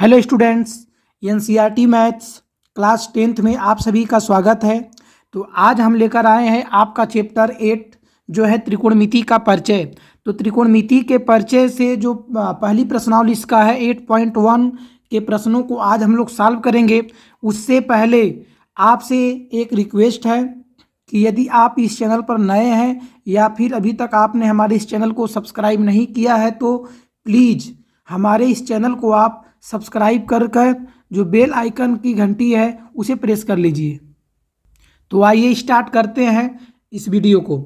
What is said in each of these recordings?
Hello students, NCERT maths class 10th में आप सभी का स्वागत है। तो आज हम लेकर आए हैं आपका चैप्टर 8 जो है त्रिकोणमिति का परिचय। तो त्रिकोणमिति के परिचय से जो पहली प्रश्नावली इसका है 8.1 के प्रश्नों को आज हम लोग सॉल्व करेंगे। उससे पहले आपसे एक रिक्वेस्ट है कि यदि आप इस चैनल पर नए हैं या फिर अभी तक आपने हमारे इस चैनल को सब्सक्राइब नहीं किया है तो प्लीज़ हमारे इस चैनल को आप सब्सक्राइब कर कर जो बेल आइकन की घंटी है उसे प्रेस कर लीजिए। तो आइए स्टार्ट करते हैं इस वीडियो को।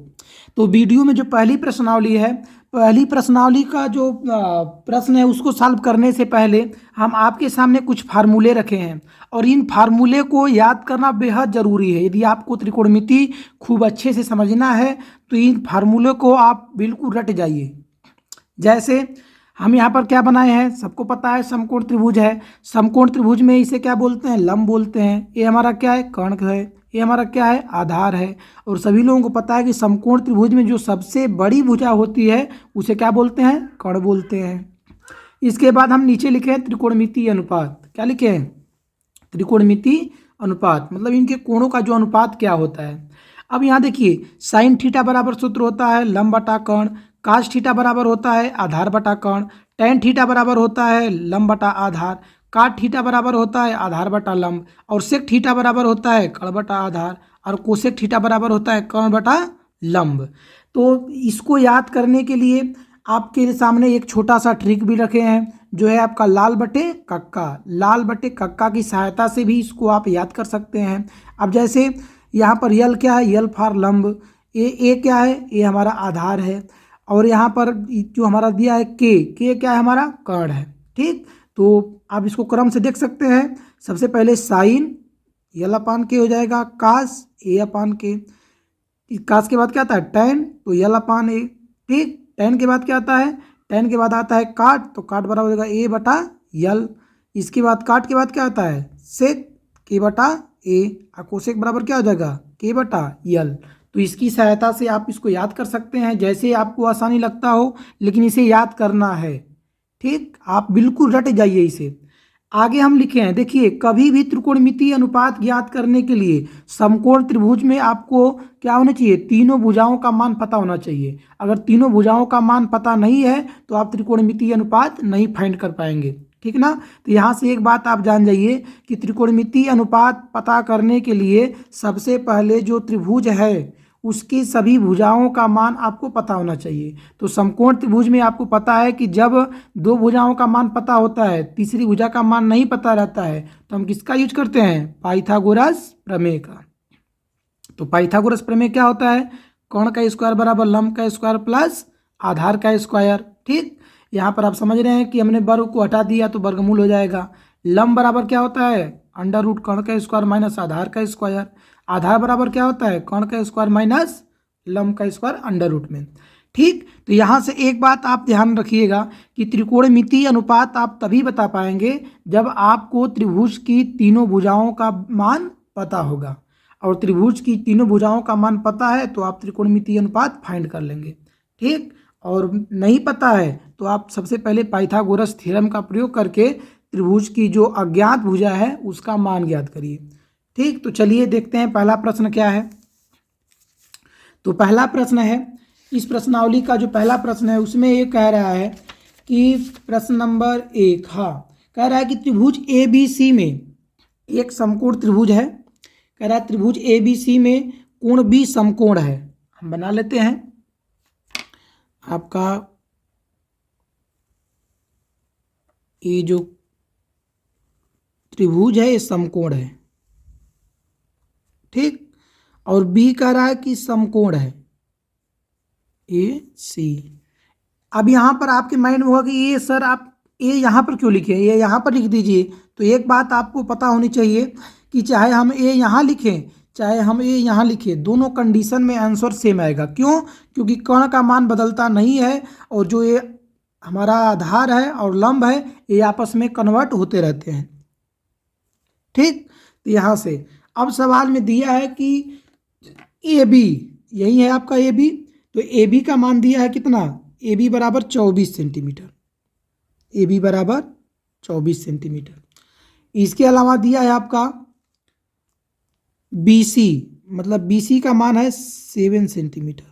तो वीडियो में जो पहली प्रश्नावली है, पहली प्रश्नावली का जो प्रश्न है उसको सॉल्व करने से पहले हम आपके सामने कुछ फार्मूले रखे हैं और इन फार्मूले को याद करना बेहद ज़रूरी है। यदि आपको त्रिकोणमिति खूब अच्छे से समझना है तो इन फार्मूले को आप बिल्कुल रट जाइए। जैसे हम यहाँ पर क्या बनाए हैं, सबको पता है समकोण त्रिभुज है। समकोण त्रिभुज में इसे क्या बोलते हैं, लंब बोलते हैं। ये हमारा क्या है, कर्ण है। ये हमारा क्या है, आधार है। और सभी लोगों को पता है कि समकोण त्रिभुज में जो सबसे बड़ी भुजा होती है उसे क्या बोलते हैं, कर्ण बोलते हैं। इसके बाद हम नीचे लिखे हैं त्रिकोणमिति अनुपात। क्या लिखे हैं, त्रिकोणमिति अनुपात, मतलब इनके कोणों का जो अनुपात क्या होता है। अब यहाँ देखिए, साइन थीटा बराबर सूत्र होता है लंब बटा कर्ण, काश थीटा बराबर होता है आधार बटा कर्ण, टेन थीटा बराबर होता है लंब बटा आधार, काट थीटा बराबर होता है आधार बटा लंब, और सेक थीटा बराबर होता है कर्ण बटा आधार, और कोसेक थीटा बराबर होता है कर्ण बटा लंब। तो इसको याद करने के लिए आपके सामने एक छोटा सा ट्रिक भी रखे हैं जो है आपका लाल बटे कक्का। लाल बटे कक्का की सहायता से भी इसको आप याद कर सकते हैं। अब जैसे यहाँ पर यल क्या है, यल फॉर लंब। ए क्या है, ये हमारा आधार है। और यहाँ पर जो हमारा दिया है के क्या है, हमारा कर्ण है। ठीक, तो आप इसको क्रम से देख सकते हैं। सबसे पहले साइन यल अपान के हो जाएगा, कास ए अपान के, कास के बाद क्या आता है टेन, तो यल अपान ए। ठीक, टेन के बाद क्या आता है, टेन के बाद आता है काट, तो काट बराबर हो जाएगा ए बटा यल। इसके बाद काट के बाद क्या आता है सेक, के बटा ए, और कोसेक बराबर क्या हो जाएगा के बटा यल। तो इसकी सहायता से आप इसको याद कर सकते हैं जैसे आपको आसानी लगता हो, लेकिन इसे याद करना है। ठीक, आप बिल्कुल रट जाइए इसे। आगे हम लिखे हैं, देखिए कभी भी त्रिकोणमितीय अनुपात ज्ञात करने के लिए समकोण त्रिभुज में आपको क्या होना चाहिए, तीनों भुजाओं का मान पता होना चाहिए। अगर तीनों भुजाओं का मान पता नहीं है तो आप त्रिकोणमितीय अनुपात नहीं फाइंड कर पाएंगे। ठीक ना। तो यहाँ से एक बात आप जान जाइए कि त्रिकोणमितीय अनुपात पता करने के लिए सबसे पहले जो त्रिभुज है उसकी सभी भुजाओं का मान आपको पता होना चाहिए। तो समकोण त्रिभुज में आपको पता है कि जब दो भुजाओं का मान पता होता है, तीसरी भुजा का मान नहीं पता रहता है, तो हम किसका यूज करते हैं, पाइथागोरस प्रमेय का। तो पाइथागोरस प्रमेय क्या होता है, कर्ण का स्क्वायर बराबर लंब का स्क्वायर प्लस आधार का स्क्वायर। ठीक, यहाँ पर आप समझ रहे हैं कि हमने वर्ग को हटा दिया तो वर्गमूल हो जाएगा। लंब बराबर क्या होता है, अंडर रूट कर्ण का स्क्वायर माइनस आधार का स्क्वायर। आधार बराबर क्या होता है, कर्ण का स्क्वायर माइनस लंब का स्क्वायर अंडर रूट में। ठीक, तो यहाँ से एक बात आप ध्यान रखिएगा कि त्रिकोणमितीय अनुपात आप तभी बता पाएंगे जब आपको त्रिभुज की तीनों भुजाओं का मान पता होगा। और त्रिभुज की तीनों भुजाओं का मान पता है तो आप त्रिकोणमितीय अनुपात फाइंड कर लेंगे। ठीक, और नहीं पता है तो आप सबसे पहले पाइथागोरस थ्योरम का प्रयोग करके त्रिभुज की जो अज्ञात भुजा है उसका मान ज्ञात करिए। ठीक, तो चलिए देखते हैं पहला प्रश्न क्या है। तो पहला प्रश्न है, इस प्रश्नावली का जो पहला प्रश्न है उसमें ये कह रहा है कि प्रश्न नंबर 1, हाँ, कह रहा है कि त्रिभुज ए बी सी में एक समकोण त्रिभुज है। कह रहा है त्रिभुज ए बी सी में कोण बी समकोण है। हम बना लेते हैं, आपका ये जो त्रिभुज है ये समकोण है। ठीक, और बी कह रहा है कि समकोण है ए सी। अब यहाँ पर आपके माइंड में होगा कि ये सर आप ए यहाँ पर क्यों लिखे, ये यहाँ पर लिख दीजिए। तो एक बात आपको पता होनी चाहिए कि चाहे हम ए यहाँ लिखें चाहे हम ए यहाँ लिखें, दोनों कंडीशन में आंसर सेम आएगा। क्यों, क्योंकि कर्ण का मान बदलता नहीं है और जो ये हमारा आधार है और लंब है ये आपस में कन्वर्ट होते रहते हैं। ठीक, तो यहाँ से अब सवाल में दिया है कि ए बी, यही है आपका ए बी। तो ए बी का मान दिया है कितना, ए बी बराबर 24 सेंटीमीटर। ए बी बराबर 24 सेंटीमीटर। इसके अलावा दिया है आपका BC, मतलब BC का मान है 7 सेंटीमीटर।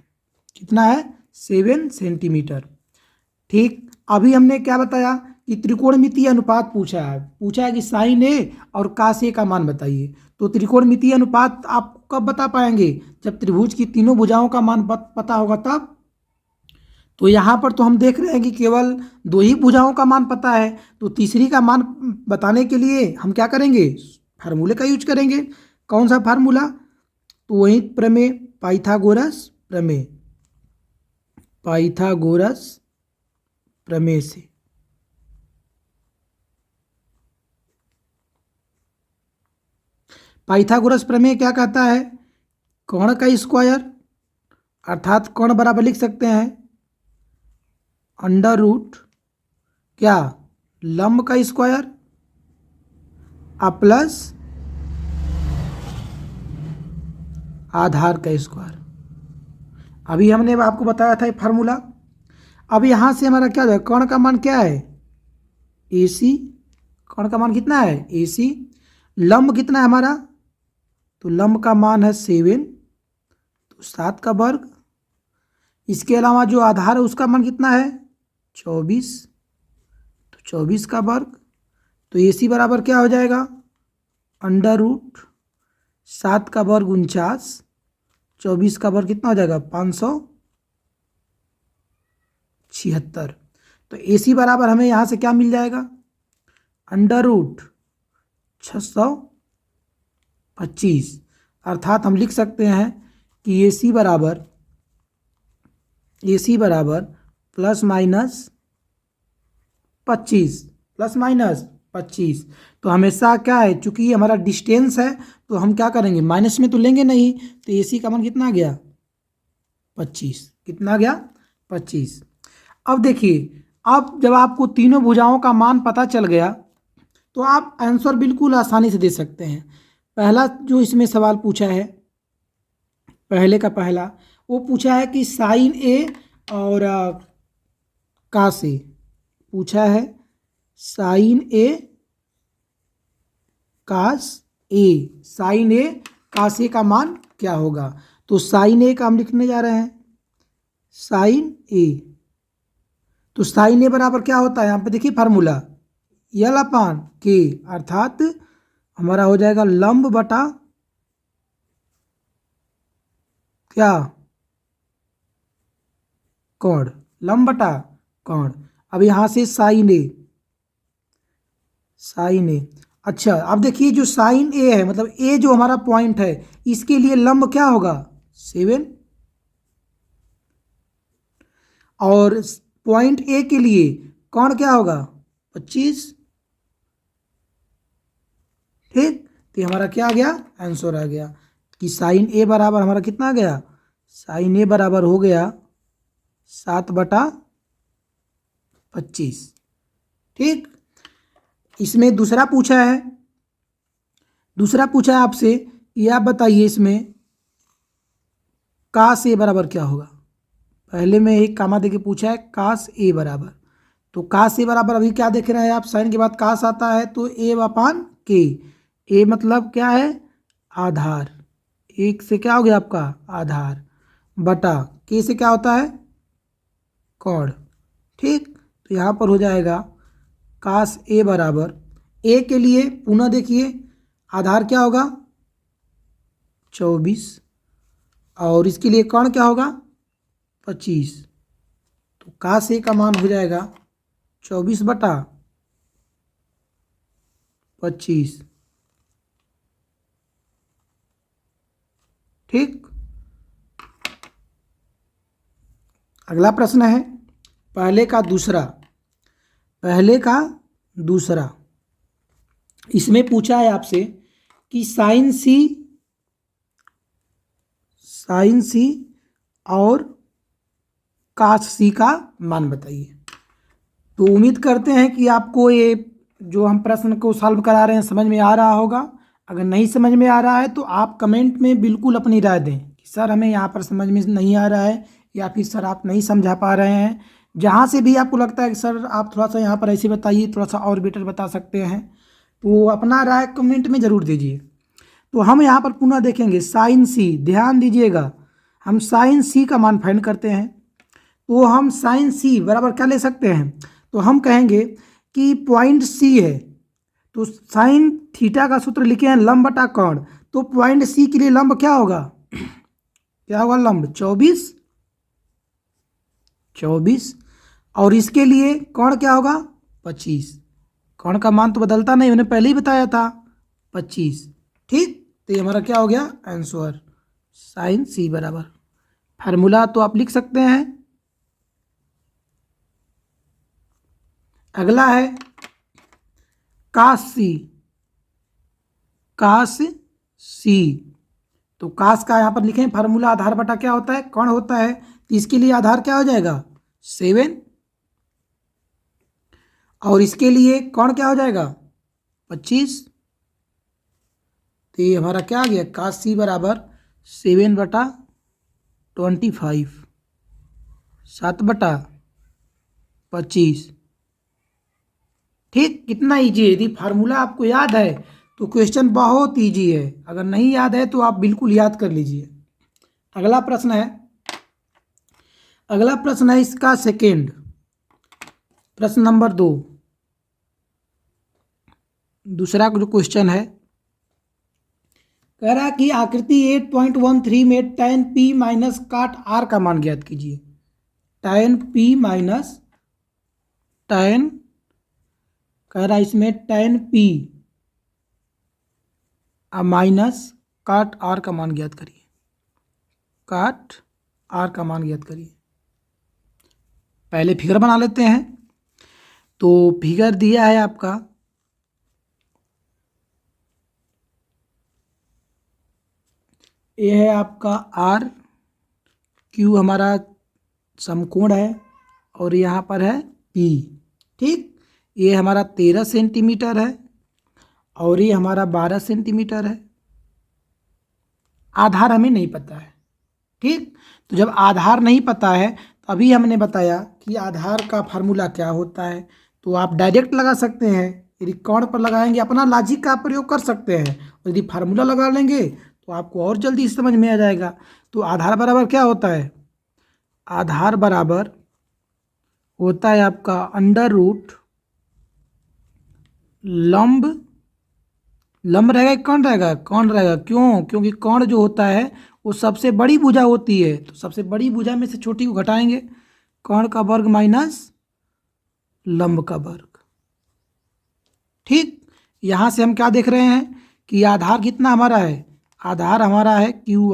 कितना है? 7 सेंटीमीटर। ठीक, अभी हमने क्या बताया कि त्रिकोणमितीय अनुपात पूछा है कि साइन ए और कास ए का मान बताइए। तो त्रिकोणमितीय अनुपात आप कब बता पाएंगे? जब त्रिभुज की तीनों भुजाओं का मान पता होगा तब। तो यहाँ पर तो हम देख रहे हैं कि केवल 2 ही भुजाओं का मान पता है, तो तीसरी का मान बताने के लिए हम क्या करेंगे? फार्मूले का यूज करेंगे। कौन सा फार्मूला? तो वही प्रमेय, पाइथागोरस प्रमेय, पाइथागोरस प्रमेय से। पाइथागोरस प्रमेय क्या कहता है? कोण का स्क्वायर, अर्थात कोण बराबर लिख सकते हैं अंडर रूट क्या? लंब का स्क्वायर प्लस आधार का स्क्वायर। अभी हमने आपको बताया था ये फार्मूला। अब यहाँ से हमारा क्या है? कोण का मान क्या है? AC। कोण का मान कितना है? AC। लंब कितना है हमारा? तो लंब का मान है 7, तो 7 का वर्ग। इसके अलावा जो आधार है उसका मान कितना है? 24, तो 24 का वर्ग। तो AC बराबर क्या हो जाएगा? अंडर रूट 7 का वर्ग 49, 24 का वर्ग कितना हो जाएगा? 576। तो AC बराबर हमें यहाँ से क्या मिल जाएगा? Under root 625। अर्थात हम लिख सकते हैं कि AC बराबर प्लस माइनस 25। तो हमेशा क्या है, चूंकि ये हमारा डिस्टेंस है तो हम क्या करेंगे? माइनस में तो लेंगे नहीं। तो AC का मान कितना आ गया? 25। कितना आ गया? 25। अब देखिए, अब जब आपको तीनों भुजाओं का मान पता चल गया तो आप आंसर बिल्कुल आसानी से दे सकते हैं। पहला जो इसमें सवाल पूछा है, पहले का पहला, वो पूछा है कि साइन ए और कास ए। पूछा है साइन ए कास ए, साइन ए कास ए का मान क्या होगा? तो साइन ए का हम लिखने जा रहे हैं साइन ए। तो साइन ए बराबर क्या होता है? यहाँ पे देखिए फार्मूला L/K, अर्थात हमारा हो जाएगा लंब बटा क्या? कोण। लंब बटा कोण। अब यहाँ से साइन ए। अच्छा, अब देखिए जो साइन ए है, मतलब ए जो हमारा पॉइंट है, इसके लिए लंब क्या होगा? 7। और पॉइंट ए के लिए कोण क्या होगा? 25। ठीक, तो हमारा क्या आ गया? आंसर आ गया कि साइन ए बराबर हमारा कितना आ गया? साइन ए बराबर हो गया 7/25। ठीक, इसमें दूसरा पूछा है आपसे कि आप बताइए इसमें कास ए बराबर क्या होगा। पहले में एक कामा देके पूछा है कास ए बराबर। तो कास ए बराबर अभी क्या देख रहे हैं आप? साइन के बाद कास आता है तो A/K। ए मतलब क्या है? आधार। एक से क्या हो गया आपका? आधार बटा के से क्या होता है? कोण। ठीक, तो यहाँ पर हो जाएगा कास ए बराबर, ए के लिए पुनः देखिए आधार क्या होगा? 24, और इसके लिए कोण क्या होगा? 25। तो कास ए का मान हो जाएगा 24/25। ठीक, अगला प्रश्न है पहले का दूसरा। इसमें पूछा है आपसे कि साइन सी और कास सी का मान बताइए। तो उम्मीद करते हैं कि आपको ये जो हम प्रश्न को सॉल्व करा रहे हैं समझ में आ रहा होगा। अगर नहीं समझ में आ रहा है तो आप कमेंट में बिल्कुल अपनी राय दें कि सर हमें यहाँ पर समझ में नहीं आ रहा है, या फिर सर आप नहीं समझा पा रहे हैं, जहाँ से भी आपको लगता है कि सर आप थोड़ा सा यहाँ पर ऐसे बताइए, थोड़ा सा और बेटर बता सकते हैं, तो अपना राय कमेंट में ज़रूर दीजिए। तो हम यहाँ पर पुनः देखेंगे साइन सी, ध्यान दीजिएगा, हम साइन सी का मान फाइंड करते हैं। तो हम साइन सी बराबर क्या ले सकते हैं, तो हम कहेंगे कि पॉइंट सी है, तो साइन थीटा का सूत्र लिखे हैं लंब बटा कोण, तो पॉइंट सी के लिए लंब क्या होगा, क्या होगा लंब 24, और इसके लिए कोण क्या होगा 25। कोण का मान तो बदलता नहीं, उन्हें पहले ही बताया था 25। ठीक, तो ये हमारा क्या हो गया आंसर, साइन सी बराबर। फार्मूला तो आप लिख सकते हैं। अगला है कास सी, कास सी, तो कास का यहाँ पर लिखें फार्मूला, आधार बटा क्या होता है कोण होता है, तो इसके लिए आधार क्या हो जाएगा 7, और इसके लिए कोण क्या हो जाएगा 25। तो ये हमारा क्या आ गया कास सी बराबर 7/25, 7/25। ठीक, कितना ईजी है, यदि फार्मूला आपको याद है तो क्वेश्चन बहुत ईजी है, अगर नहीं याद है तो आप बिल्कुल याद कर लीजिए। अगला प्रश्न है इसका सेकेंड, प्रश्न नंबर 2, दूसरा जो क्वेश्चन है, कह रहा है कि आकृति 8.13 में tan p minus cot r का मान ज्ञात कीजिए। tan p माइनस tan, कह रहा है इसमें tan p minus cot r का मान ज्ञात करिए, काट r का मान ज्ञात करिए। पहले फिगर बना लेते हैं। तो फिगर दिया है आपका, ये है आपका आर, क्यू हमारा समकोण है, और यहाँ पर है पी। ठीक, ये हमारा 13 सेंटीमीटर है और ये हमारा 12 सेंटीमीटर है। आधार हमें नहीं पता है। ठीक, तो जब आधार नहीं पता है तो अभी हमने बताया कि आधार का फार्मूला क्या होता है, तो आप डायरेक्ट लगा सकते हैं, यदि कोण पर लगाएंगे अपना लॉजिक का प्रयोग कर सकते हैं, और यदि फार्मूला लगा लेंगे तो आपको और जल्दी समझ में आ जाएगा। तो आधार बराबर क्या होता है, आधार बराबर होता है आपका अंडर रूट लंब, लंब रहेगा कौन रहेगा, कौन रहेगा, क्यों, क्योंकि कौन जो होता है वो सबसे बड़ी भुजा होती है, तो सबसे बड़ी भुजा में से छोटी को घटाएंगे, कौन का वर्ग माइनस लंब का वर्ग। ठीक, यहाँ से हम क्या देख रहे हैं कि आधार कितना हमारा है, आधार हमारा है क्यू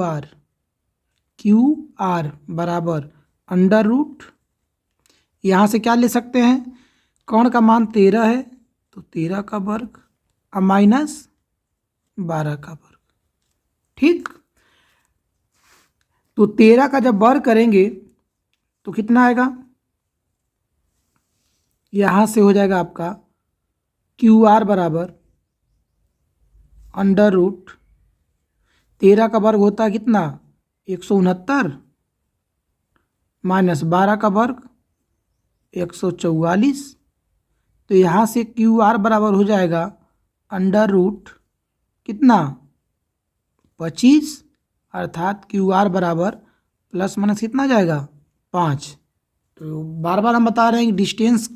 आर बराबर अंडर रूट, यहाँ से क्या ले सकते हैं, कौन का मान 13 है तो 13 का वर्ग और माइनस 12 का वर्ग। ठीक, तो 13 का जब वर्ग करेंगे तो कितना आएगा, यहाँ से हो जाएगा आपका क्यू आर बराबर अंडर रूट 13 का वर्ग होता है कितना 169 माइनस 12 का वर्ग 144। तो यहाँ से क्यू आर बराबर हो जाएगा अंडर रूट कितना 25, अर्थात क्यू आर बराबर प्लस माइनस कितना जाएगा 5। तो बार बार हम बता रहे हैं कि डिस्टेंस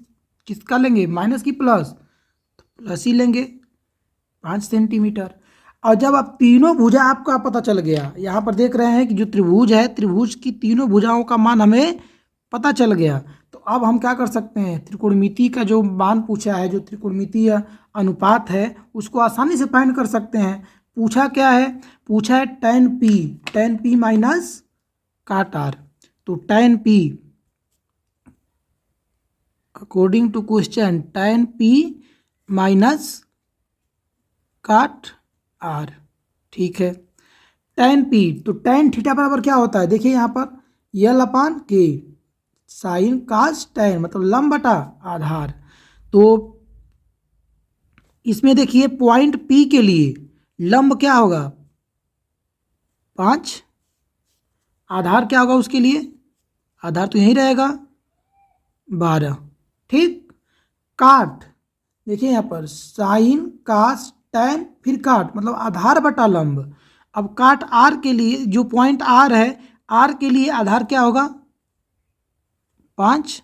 किसका लेंगे, माइनस की प्लस, तो प्लस ही लेंगे 5 सेंटीमीटर। और जब आप तीनों भुजा आपका पता चल गया, यहाँ पर देख रहे हैं कि जो त्रिभुज है, त्रिभुज की तीनों भुजाओं का मान हमें पता चल गया, तो अब हम क्या कर सकते हैं, त्रिकोणमिति का जो मान पूछा है, जो त्रिकोणमितीय अनुपात है, उसको आसानी से फाइंड कर सकते हैं। पूछा क्या है, पूछा है tan p minus cot r, तो tan p according to question tan p minus cot r। ठीक है, tan p, तो tan थीटा बराबर क्या होता है, देखिए यहाँ पर L/K साइन कास tan, मतलब लंब बटा आधार। तो इसमें देखिए पॉइंट P के लिए लंब क्या होगा 5, आधार क्या होगा उसके लिए, आधार तो यहीं रहेगा 12। ठीक। काट, देखिए यहाँ पर साइन कास टैन फिर काट, मतलब आधार बटा लंब। अब काट आर के लिए जो पॉइंट आर है, आर के लिए आधार क्या होगा 5,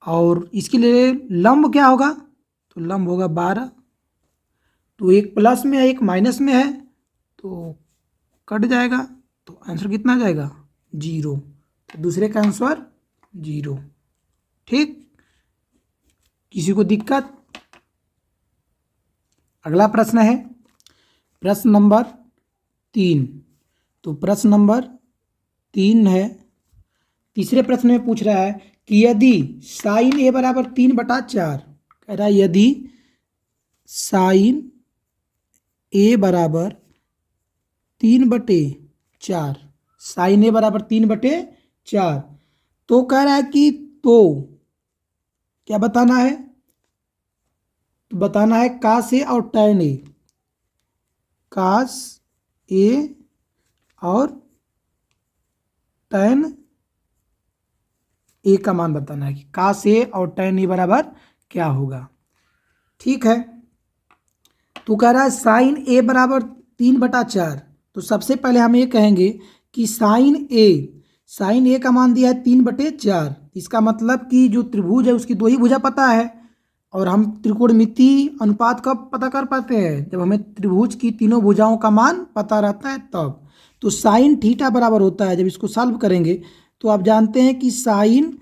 और इसके लिए लंब क्या होगा, तो लंब होगा 12। तो एक प्लस में है एक माइनस में है, तो कट जाएगा, तो आंसर कितना आ जाएगा 0। तो दूसरे का आंसर 0। ठीक। किसी को दिक्कत? अगला प्रश्न है प्रश्न नंबर 3। तो प्रश्न नंबर 3 है, तीसरे प्रश्न में पूछ रहा है कि यदि साइन ए बराबर 3/4, कह रहा है यदि साइन ए बराबर 3/4, साइन ए बराबर 3/4, तो कह रहा है कि तो क्या बताना है, तो बताना है कास ए और टैन ए, कास ए और टैन ए का मान बताना है कि कास ए और टैन ए बराबर क्या होगा। ठीक है। तो कह रहा है साइन ए बराबर 3/4, तो सबसे पहले हम ये कहेंगे कि साइन ए का मान दिया है 3/4, इसका मतलब कि जो त्रिभुज है उसकी दो ही भुजा पता है, और हम त्रिकोणमिति अनुपात कब पता कर पाते हैं, जब हमें त्रिभुज की तीनों भुजाओं का मान पता रहता है तब। तो साइन थीटा बराबर होता है, जब इसको सॉल्व करेंगे तो आप जानते हैं कि साइन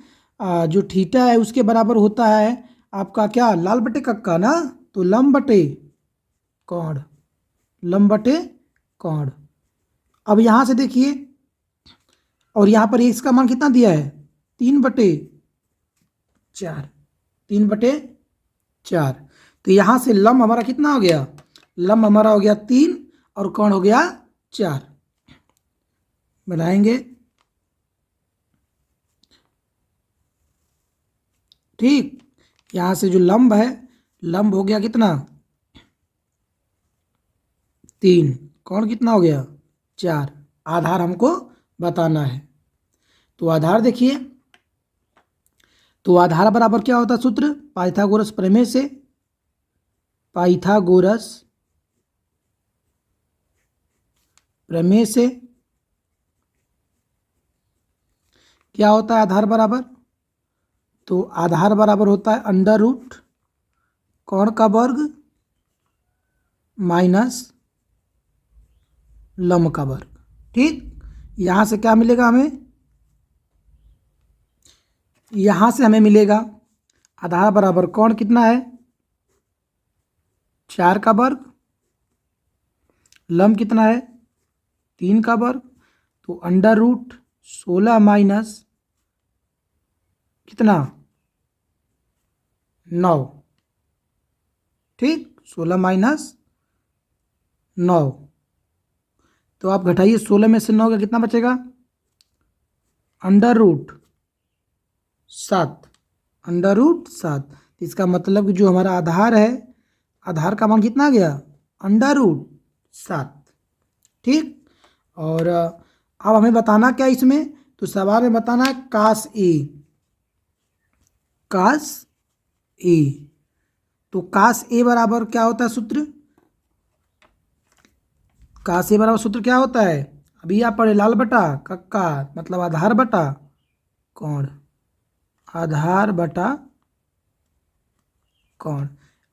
जो थीटा है उसके बराबर होता है आपका क्या, लाल बटे कक्का ना, तो लंब बटे कोण, लंब बटे कोण। अब यहाँ से देखिए, और यहाँ पर इसका मान कितना दिया है 3/4, 3/4। तो यहाँ से लंब हमारा कितना हो गया, लंब हमारा हो गया 3 और कोण हो गया 4। बनाएंगे। ठीक। यहाँ से जो लंब है, लंब हो गया कितना 3, कोण कितना हो गया 4, आधार हमको बताना है। तो आधार देखिए, तो आधार बराबर क्या होता है सूत्र, पाइथागोरस प्रमेय से, पाइथागोरस प्रमेय से क्या होता है आधार बराबर, तो आधार बराबर होता है अंडर रूट कोण का वर्ग माइनस लंब का वर्ग। ठीक। यहाँ से क्या मिलेगा हमें, यहाँ से हमें मिलेगा आधार बराबर कोण कितना है 4 का वर्ग, लंब कितना है 3 का वर्ग, तो अंडर रूट 16 माइनस कितना 9। ठीक। 16 माइनस 9, तो आप घटाइए 16 में से 9 का कितना बचेगा अंडर रूट 7, अंडर रूट 7। इसका मतलब कि जो हमारा आधार है, आधार का मान कितना आ गया अंडर रूट 7। ठीक। और अब हमें बताना क्या इसमें, तो सवाल में बताना है कास ए, कास ए। तो कास ए बराबर क्या होता है सूत्र, कास ए बराबर सूत्र क्या होता है, अभी आप पढ़े लाल बटा कक्का, मतलब आधार बटा कोण, आधार बटा कोण।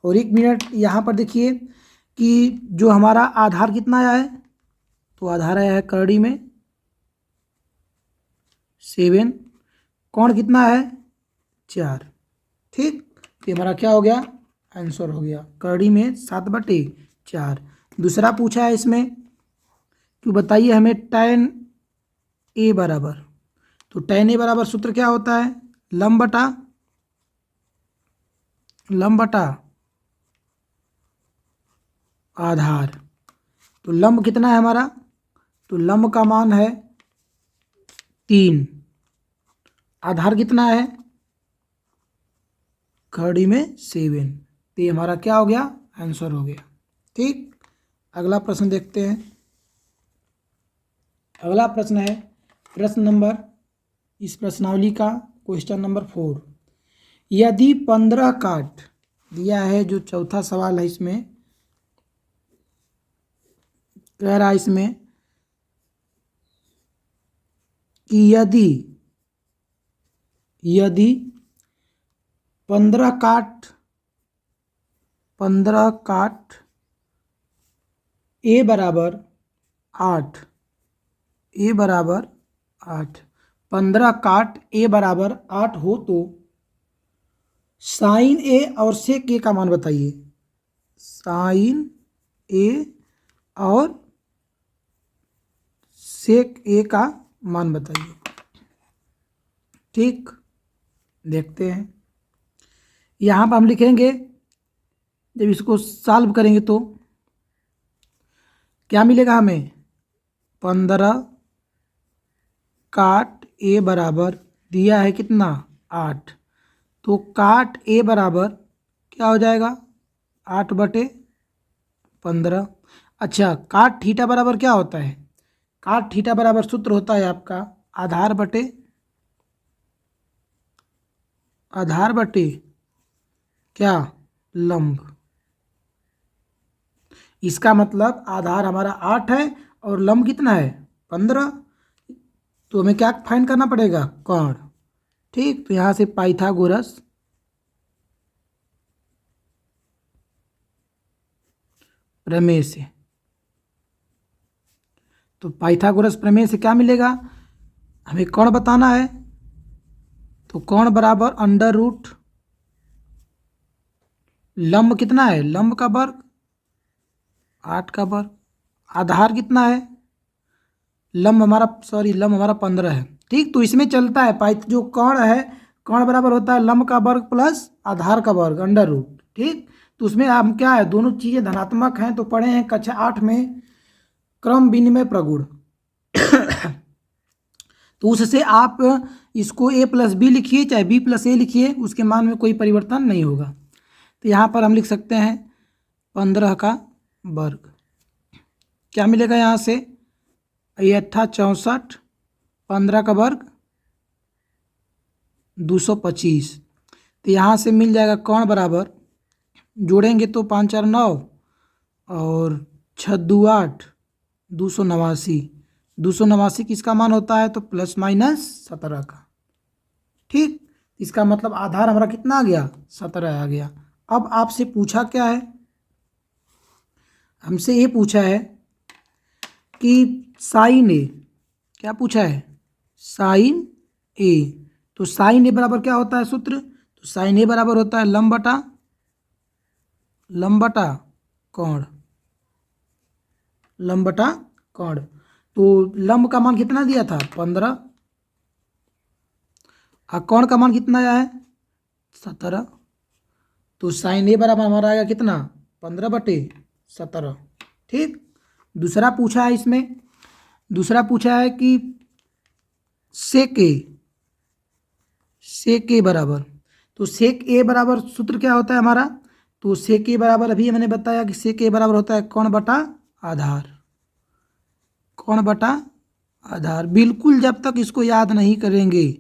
और एक मिनट यहाँ पर देखिए कि जो हमारा आधार कितना आया है, तो आधार आया है करड़ी में 7, कोण कितना है 4। ठीक। तो हमारा क्या हो गया आंसर हो गया करड़ी में 7/4। दूसरा पूछा है इसमें कि बताइए हमें tan ए बराबर, तो tan ए बराबर सूत्र क्या होता है लंब बटा आधार। तो लंब कितना है हमारा, तो लंब का मान है 3, आधार कितना है खड़ी में 7, तो ये हमारा क्या हो गया आंसर हो गया। ठीक। अगला प्रश्न देखते हैं। अगला प्रश्न है प्रश्न नंबर, इस प्रश्नावली का क्वेश्चन नंबर 4। यदि 15 काट दिया है, जो चौथा सवाल है इसमें कह रहा है इसमें कि यदि 15 काट ए बराबर 8, ए बराबर 8, 15 काट ए बराबर 8 हो तो साइन ए और सेक ए का मान बताइए। साइन ए और सेक ए का मान बताइए। ठीक, देखते हैं। यहाँ पर हम लिखेंगे, जब इसको सॉल्व करेंगे तो क्या मिलेगा हमें। 15 काट ए बराबर दिया है कितना 8, तो काट ए बराबर क्या हो जाएगा 8/15। अच्छा, काट थीटा बराबर क्या होता है। काट थीटा बराबर सूत्र होता है आपका आधार बटे क्या लंब। इसका मतलब आधार हमारा 8 है और लंब कितना है 15, तो हमें क्या फाइंड करना पड़ेगा कोण। ठीक, तो यहाँ से पाइथागोरस प्रमेय से, तो पाइथागोरस प्रमेय से क्या मिलेगा, हमें कोण बताना है। तो कोण बराबर √ लंब कितना है, लंब का वर्ग 8 का वर्ग, आधार कितना है, लंब हमारा 15 है। ठीक, तो इसमें चलता है जो कोण है, कोण बराबर होता है लंब का वर्ग प्लस आधार का वर्ग √ ठीक, तो उसमें हम क्या है, दोनों चीज़ें धनात्मक हैं। तो पढ़े हैं कक्षा 8 में क्रम विनिमय प्रगुण। तो उससे आप इसको a+b लिखिए चाहे b+a लिखिए, उसके मान में कोई परिवर्तन नहीं होगा। तो यहाँ पर हम लिख सकते हैं 15 का वर्ग, क्या मिलेगा यहाँ से 64, 15 का वर्ग 225। तो यहाँ से मिल जाएगा कोण बराबर, जोड़ेंगे तो 5 4 9 और 6 2 8, 289। 289 किसका मान होता है, तो ±17 का। ठीक, इसका मतलब आधार हमारा कितना आ गया 17 आ गया। अब आपसे पूछा क्या है, हमसे ये पूछा है कि साइन ए, क्या पूछा है साइन ए। तो साइन ए बराबर क्या होता है सूत्र, तो साइन ए बराबर होता है लंब बटा कोण, लंब बटा कोण। तो लंब का मान कितना दिया था 15 और कोण का मान कितना आया है 17। तो साइन ए बराबर हमारा आएगा कितना 15/17। ठीक, दूसरा पूछा है इसमें, दूसरा पूछा है कि सेक ए बराबर, तो सेक ए बराबर सूत्र क्या होता है हमारा, तो सेक ए बराबर अभी मैंने बताया कि सेक ए बराबर होता है कोण बटा आधार, कोण बटा आधार। बिल्कुल जब तक इसको याद नहीं करेंगे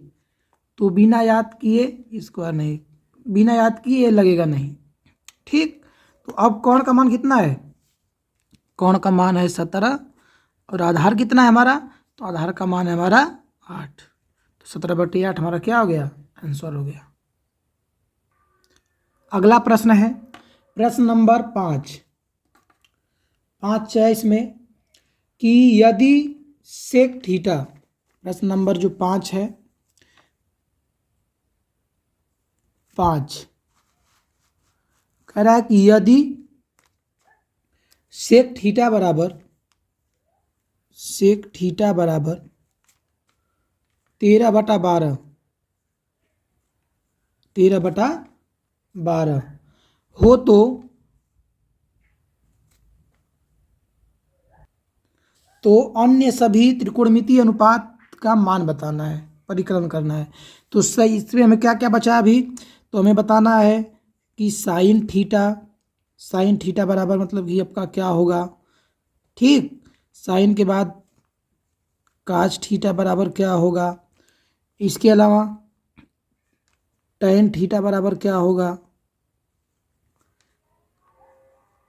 तो बिना याद किए इसको नहीं, बिना याद किए ये लगेगा नहीं। ठीक, तो अब कोण का मान कितना है, कोण का मान है 17 और आधार कितना है हमारा, तो आधार का मान है हमारा 8। तो 17/8 हमारा क्या हो गया, आंसर हो गया। अगला प्रश्न है प्रश्न नंबर 5 है इसमें कि यदि सेक थीटा, प्रश्न नंबर जो 5 है 5 कह रहा है कि यदि सेक थीटा बराबर 13/12 हो तो अन्य सभी त्रिकोणमितीय अनुपात का मान बताना है, परिकलन करना है। तो सही, इसमें हमें क्या क्या बचा अभी, तो हमें बताना है कि साइन थीटा बराबर मतलब कि आपका क्या होगा। ठीक, साइन के बाद काज थीटा बराबर क्या होगा। इसके अलावा tan थीटा बराबर क्या होगा,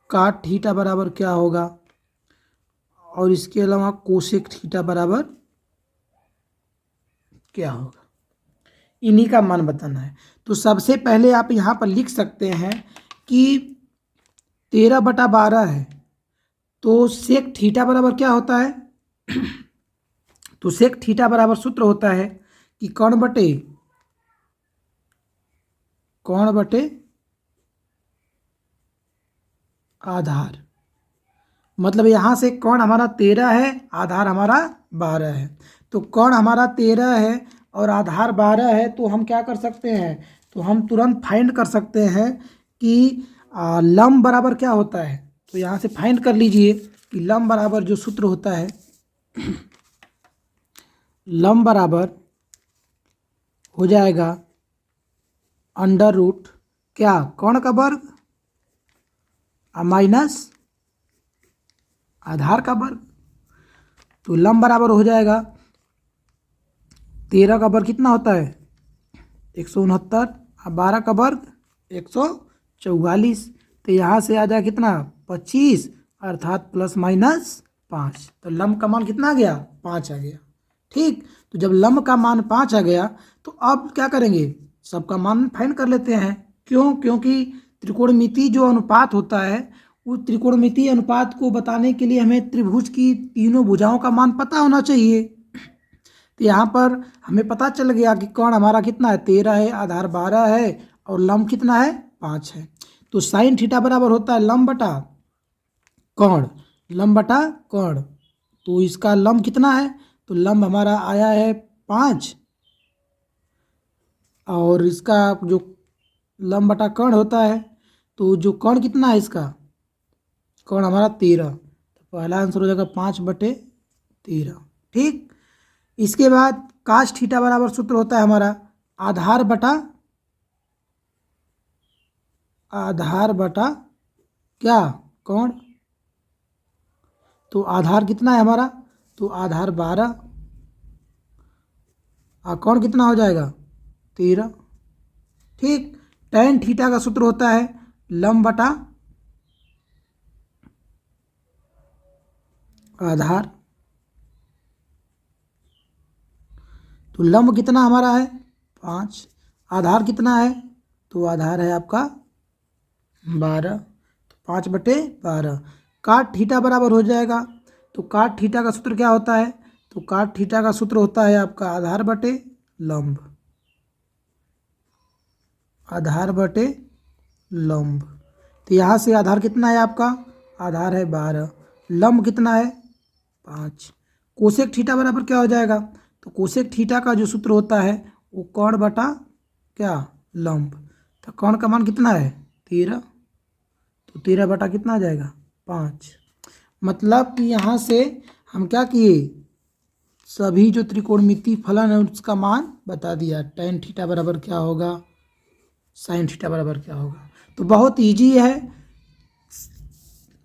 cot थीटा बराबर क्या होगा, और इसके अलावा कोसेक थीटा बराबर क्या होगा, इन्हीं का मान बताना है। तो सबसे पहले आप यहाँ पर लिख सकते हैं कि 13/12 है, तो सेक थीटा बराबर क्या होता है, तो सेक थीटा बराबर सूत्र होता है कि कौण बटे आधार। मतलब यहाँ से कौण हमारा 13 है, आधार हमारा 12 है। तो कौण हमारा 13 है और आधार 12 है, तो हम क्या कर सकते हैं, तो हम तुरंत फाइंड कर सकते हैं कि लंब बराबर क्या होता है। तो यहाँ से फाइंड कर लीजिए कि लंब बराबर जो सूत्र होता है, लंब बराबर हो जाएगा अंडर रूट क्या, कौण का वर्ग माइनस आधार का वर्ग। तो लंब बराबर हो जाएगा 13 का वर्ग कितना होता है 169, और 12 का वर्ग 144। तो यहाँ से आ जाए कितना 25, अर्थात प्लस माइनस 5। तो लंब का मान कितना आ गया 5 आ गया। ठीक, तो जब लंब का मान 5 आ गया तो अब क्या करेंगे, सबका मान फाइंड कर लेते हैं। क्यों, क्योंकि त्रिकोणमिति जो अनुपात होता है, उस त्रिकोणमिति अनुपात को बताने के लिए हमें त्रिभुज की तीनों भुजाओं का मान पता होना चाहिए। तो यहाँ पर हमें पता चल गया कि कौण हमारा कितना है 13 है, आधार 12 है, और लंब कितना है 5 है। तो साइन थीटा बराबर होता है लंब बटा कौण, लंब बटा कौण। तो इसका लंब कितना है, तो लंब हमारा आया है 5, और इसका जो लंब बटा कौण होता है, तो जो कौण कितना है इसका, कौण हमारा 13। तो पहला आंसर हो जाएगा 5/13। ठीक, इसके बाद काश थीटा बराबर सूत्र होता है हमारा आधार बटा क्या कौण। तो आधार कितना है हमारा, तो आधार 12, और कौण कितना हो जाएगा 13। ठीक, tan थीटा का सूत्र होता है लंब बटा आधार। तो लंब कितना हमारा है 5, आधार कितना है, तो आधार है आपका 12। तो 5/12। काट थीटा बराबर हो जाएगा, तो काट थीटा का सूत्र क्या होता है, तो काट थीटा का सूत्र होता है आपका आधार बटे लंब, आधार बटे लंब। तो यहाँ से आधार कितना है आपका, आधार है 12, लंब कितना है 5। कोसेक थीटा बराबर क्या हो जाएगा, तो कोसेक थीटा का जो सूत्र होता है वो कौण बटा क्या लंब। तो कौण का मान कितना है 13, तो 13 बटा कितना आ जाएगा 5। मतलब कि यहाँ से हम क्या किए, सभी जो त्रिकोणमिति फलन है उसका मान बता दिया। tan थीटा बराबर क्या होगा, sin थीटा बराबर क्या होगा। तो बहुत इजी है,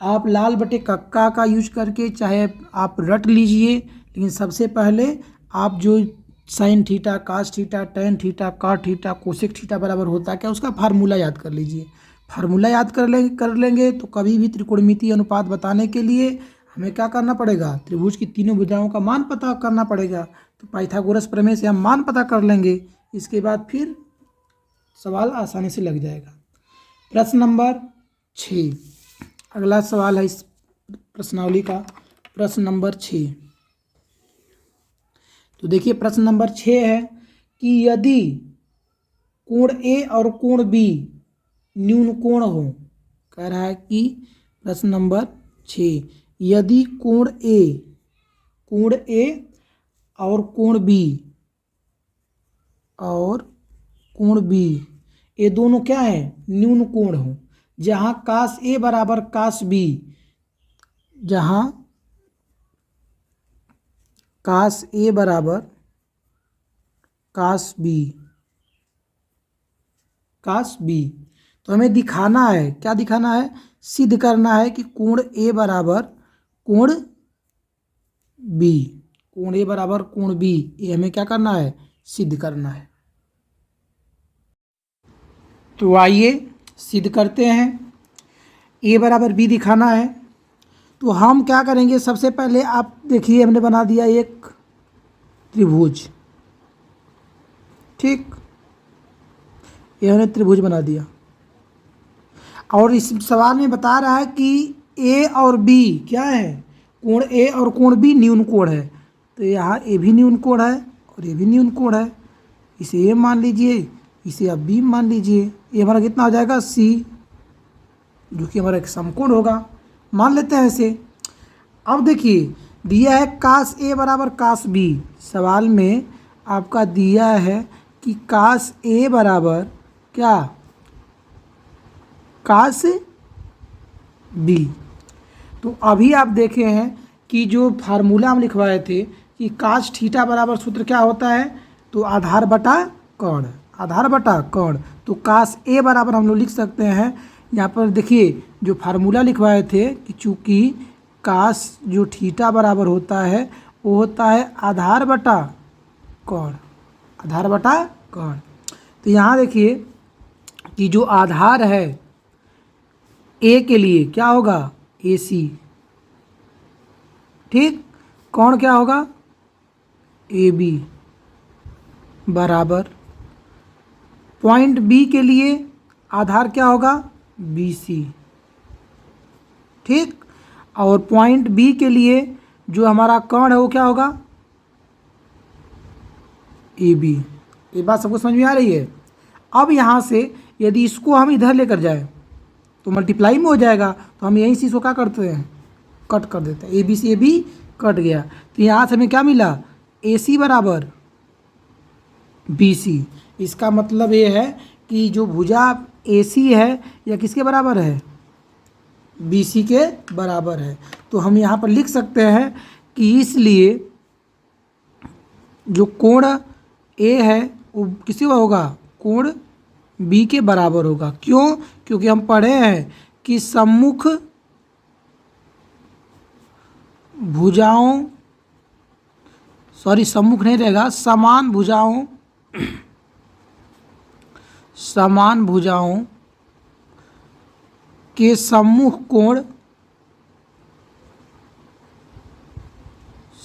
आप लाल बटे कक्का का यूज करके चाहे आप रट लीजिए, लेकिन सबसे पहले आप जो sine theta, cos theta, tan theta, cot theta, cosec theta बराबर होता है क्या, उसका फार्मूला याद कर लीजिए। फार्मूला याद कर लेंगे तो कभी भी त्रिकोणमिति अनुपात बताने के लिए हमें क्या करना पड़ेगा, त्रिभुज की तीनों भुजाओं का मान पता करना पड़ेगा। तो पाइथागोरस प्रमेय से हम मान पता कर लेंगे, इसके बाद फिर सवाल आसानी से लग जाएगा। प्रश्न नंबर 6, अगला सवाल है इस प्रश्नावली का, प्रश्न नंबर 6। तो देखिए प्रश्न नंबर 6 है कि यदि कोण ए और कोण बी न्यून कोण हो, कह रहा है कि प्रश्न नंबर 6, यदि कोण ए और कोण बी ये दोनों क्या है न्यून कोण हो, जहाँ कास ए बराबर कास बी, जहाँ कास ए बराबर कास बी। तो हमें दिखाना है, क्या दिखाना है, सिद्ध करना है कि कोण ए बराबर कोण बी, कोण ए बराबर कोण बी, ये हमें क्या करना है, सिद्ध करना है। तो आइए सिद्ध करते हैं। ए बराबर बी दिखाना है तो हम क्या करेंगे, सबसे पहले आप देखिए हमने बना दिया एक त्रिभुज। ठीक, ये हमने त्रिभुज बना दिया और इस सवाल में बता रहा है कि ए और बी क्या है, कोण ए और कोण बी न्यून कोण है। तो यहाँ ए भी न्यून कोण है और ये भी न्यून कोण है। इसे ए मान लीजिए, इसे आप बी मान लीजिए। ये हमारा कितना हो जाएगा, सी, जो कि हमारा एक समकोण होगा। मान लेते हैं इसे। अब देखिए दिया है कास ए बराबर कास बी। सवाल में आपका दिया है कि कास ए बराबर क्या, कास बी। तो अभी आप देखे हैं कि जो फार्मूला हम लिखवाए थे कि कास थीटा बराबर सूत्र क्या होता है, तो आधार बटा कोण, आधार बटा कोण। तो कास ए बराबर हम लोग लिख सकते हैं, यहाँ पर देखिए जो फार्मूला लिखवाए थे कि चूँकि कास जो थीटा बराबर होता है वो होता है आधार बटा कोण, आधार बटा कोण। तो यहाँ देखिए कि जो आधार है ए के लिए क्या होगा, ए सी। ठीक, कोण क्या होगा, ए बी बराबर पॉइंट बी के लिए आधार क्या होगा, बी सी। ठीक, और पॉइंट बी के लिए जो हमारा कोण है वो क्या होगा, ए बी। ये बात सबको समझ में आ रही है। अब यहाँ से यदि इसको हम इधर लेकर जाए तो मल्टीप्लाई में हो जाएगा, तो हम यहीं से इसको क्या करते हैं, कट कर देते हैं। ए बी से ए बी कट गया। तो यहाँ से हमें क्या मिला, ए सी बराबर बी सी। इसका मतलब ये है कि जो भुजा ए सी है यह किसके बराबर है, बी सी के बराबर है। तो हम यहाँ पर लिख सकते हैं कि इसलिए जो कोण ए है वो किसके होगा, कोण बी के बराबर होगा। क्यों, क्योंकि हम पढ़े हैं कि सम्मुख भुजाओं, सम्मुख नहीं रहेगा, समान भुजाओं, समान भुजाओं के सम्मुख कोण,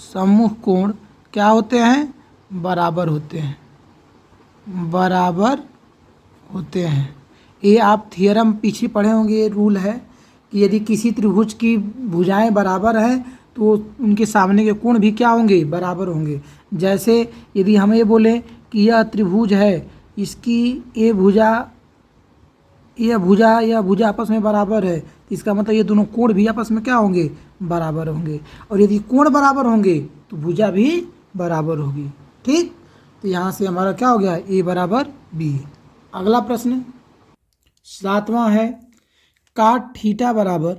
सम्मुख कोण क्या होते हैं, बराबर होते हैं, बराबर होते हैं। ये आप थियरम पीछे पढ़े होंगे, ये रूल है कि यदि किसी त्रिभुज की भुजाएं बराबर हैं तो उनके सामने के कोण भी क्या होंगे, बराबर होंगे। जैसे यदि हम ये बोलें कि यह त्रिभुज है, इसकी ये भुजा, यह भुजा आपस में बराबर है, तो इसका मतलब ये दोनों कोण भी आपस में क्या होंगे, बराबर होंगे। और यदि कोण बराबर होंगे तो भुजा भी बराबर होगी। ठीक, तो यहाँ से हमारा क्या हो गया, ए बराबर बी। अगला प्रश्न 7वां है, काट थीटा बराबर,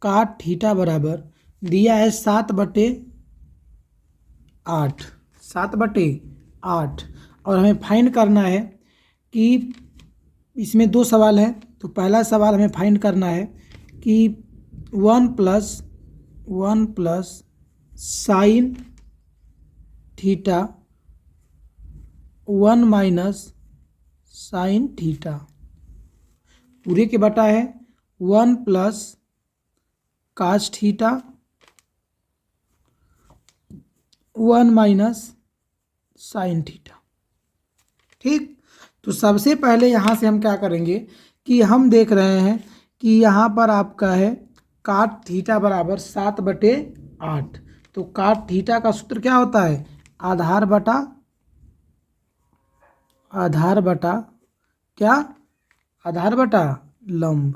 काट थीटा बराबर दिया है 7/8, 7/8। और हमें फाइंड करना है कि इसमें दो सवाल हैं। तो पहला सवाल हमें फाइंड करना है कि 1 plus sine theta 1 minus sine theta पूरे के बटा है 1 plus cos theta 1 minus sine theta. ठीक, तो सबसे पहले यहाँ से हम क्या करेंगे कि हम देख रहे हैं कि यहाँ पर आपका है काट थीटा बराबर 7/8। तो काट थीटा का सूत्र क्या होता है, आधार बटा क्या, आधार बटा लंब।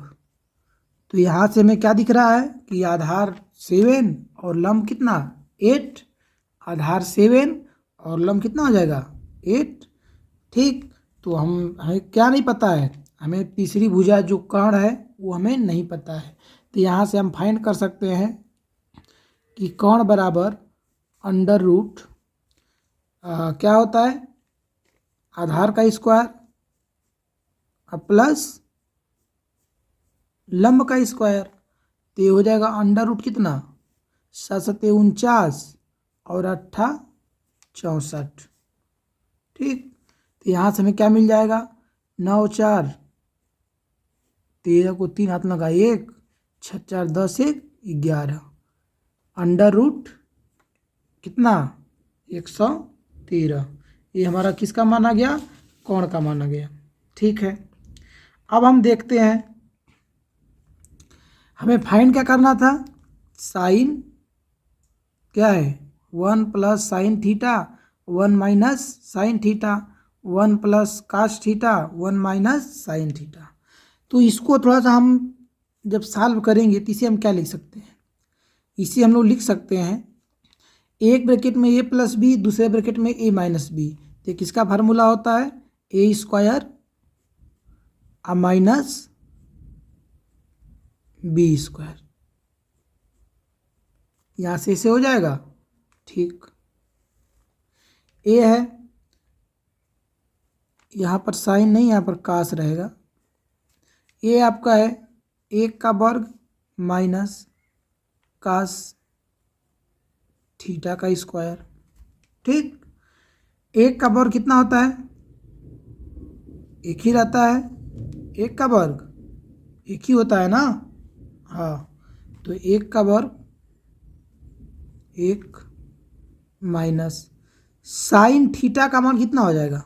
तो यहाँ से हमें क्या दिख रहा है कि आधार 7 और लंब कितना, 8। आधार 7 और लंब कितना हो जाएगा, 8। ठीक, तो हमें क्या नहीं पता है, हमें तीसरी भुजा जो कोण है वो हमें नहीं पता है। तो यहाँ से हम फाइंड कर सकते हैं कि कोण बराबर अंडर रूट क्या होता है, आधार का स्क्वायर प्लस लंब का स्क्वायर। तो ये हो जाएगा अंडर रूट कितना, 7×7 और 8×64। ठीक, तो यहाँ से हमें क्या मिल जाएगा 9 4 13 को 3 हाथ लगा 1, 6 4 10 1 11 अंडर रूट कितना 113। ये हमारा किसका माना गया, कोण का माना गया। ठीक है, अब हम देखते हैं हमें फाइंड क्या करना था, साइन क्या है 1 plus sine theta 1 minus sine theta 1 plus cos theta 1 minus sine theta. तो इसको थोड़ा सा हम जब सॉल्व करेंगे तो इसे हम क्या लिख सकते हैं, इसे हम लोग लिख सकते हैं एक ब्रैकेट में ए प्लस बी, दूसरे ब्रैकेट में ए माइनस बी। तो किसका फार्मूला होता है ए स्क्वायर माइनस बी स्क्वायर। यहाँ से ऐसे हो जाएगा। ठीक, ए है, यहाँ पर साइन नहीं, यहाँ पर कास रहेगा। ए आपका है 1 का वर्ग माइनस कास थीटा का स्क्वायर। ठीक, 1 का वर्ग कितना होता है, एक ही रहता है, 1 का वर्ग एक ही होता है ना। हाँ, तो 1 का वर्ग 1 माइनस साइन थीटा का मान कितना हो जाएगा,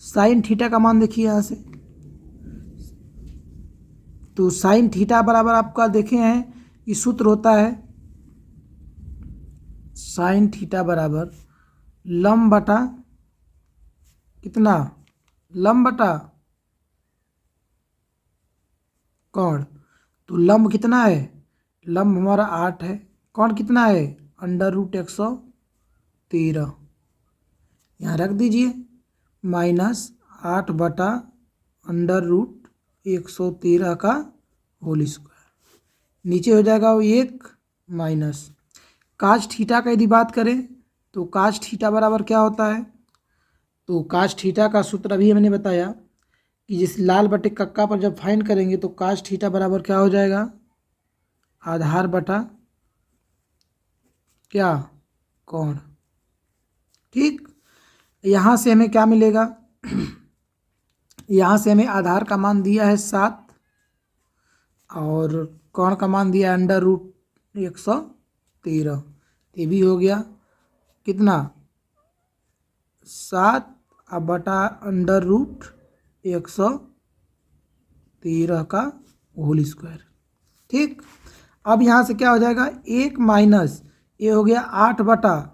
साइन थीटा का मान देखिए यहाँ से, तो साइन थीटा बराबर आपका देखे हैं ये सूत्र होता है साइन थीटा बराबर लंब बटा कितना, लंब बटा कोण। तो लंब कितना है, लंब हमारा 8 है, कोण कितना है अंडर रूट 113। यहाँ रख दीजिए माइनस 8 बटा अंडर रूट 113 का होल स्क्वायर, नीचे हो जाएगा वो 1 माइनस काश थीटा का यदि बात करें तो काश थीटा बराबर क्या होता है, तो काश थीटा का सूत्र अभी मैंने बताया कि जिस लाल बटे कक्का पर जब फाइंड करेंगे तो काश थीटा बराबर क्या हो जाएगा, आधार बटा क्या कोण। ठीक, यहाँ से हमें क्या मिलेगा, यहाँ से हमें आधार का मान दिया है 7 और कोण का मान दिया है अंडर रूट 113। ये भी हो गया कितना 7 बटा अंडर रूट 113 का होल स्क्वायर। ठीक, अब यहाँ से क्या हो जाएगा 1 माइनस ये हो गया 8 बटा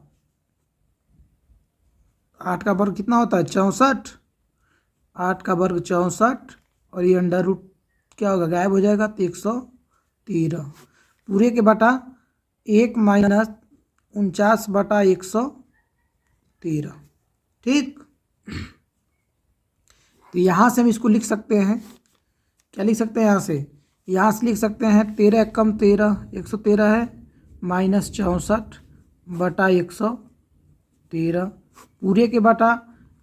8 का वर्ग कितना होता है 64, 8 का वर्ग 64 और ये अंडर रूट क्या होगा गायब हो जाएगा तो 113 पूरे के बटा 1 माइनस 49 बटा 113। ठीक, तो यहाँ से हम इसको लिख सकते हैं, क्या लिख सकते हैं यहाँ से लिख सकते हैं 13 कम 13 113 है माइनस 64 बटा 113 पूरे के बटा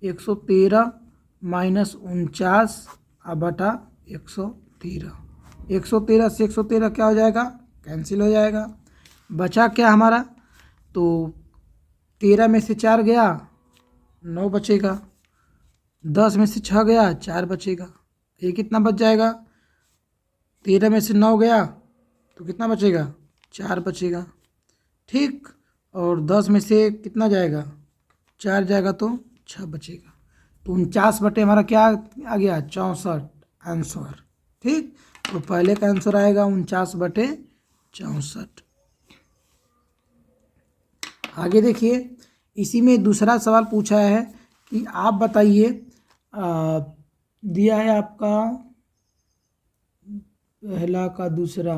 113 माइनस 49 बटा 113। 113 से 113 क्या हो जाएगा कैंसिल हो जाएगा, बचा क्या हमारा, तो 13 में से 4 गया 9 बचेगा, 10 में से 6 गया 4 बचेगा, ये कितना बच जाएगा, 13 में से 9 गया तो कितना बचेगा 4 बचेगा। ठीक, और 10 में से कितना जाएगा 4 जाएगा तो 6 बचेगा, तो 49 बटे हमारा क्या आ गया 64 आंसर। ठीक, तो पहले का आंसर आएगा 49 बटे 64। आगे देखिए इसी में दूसरा सवाल पूछा है कि आप बताइए दिया है आपका पहला का दूसरा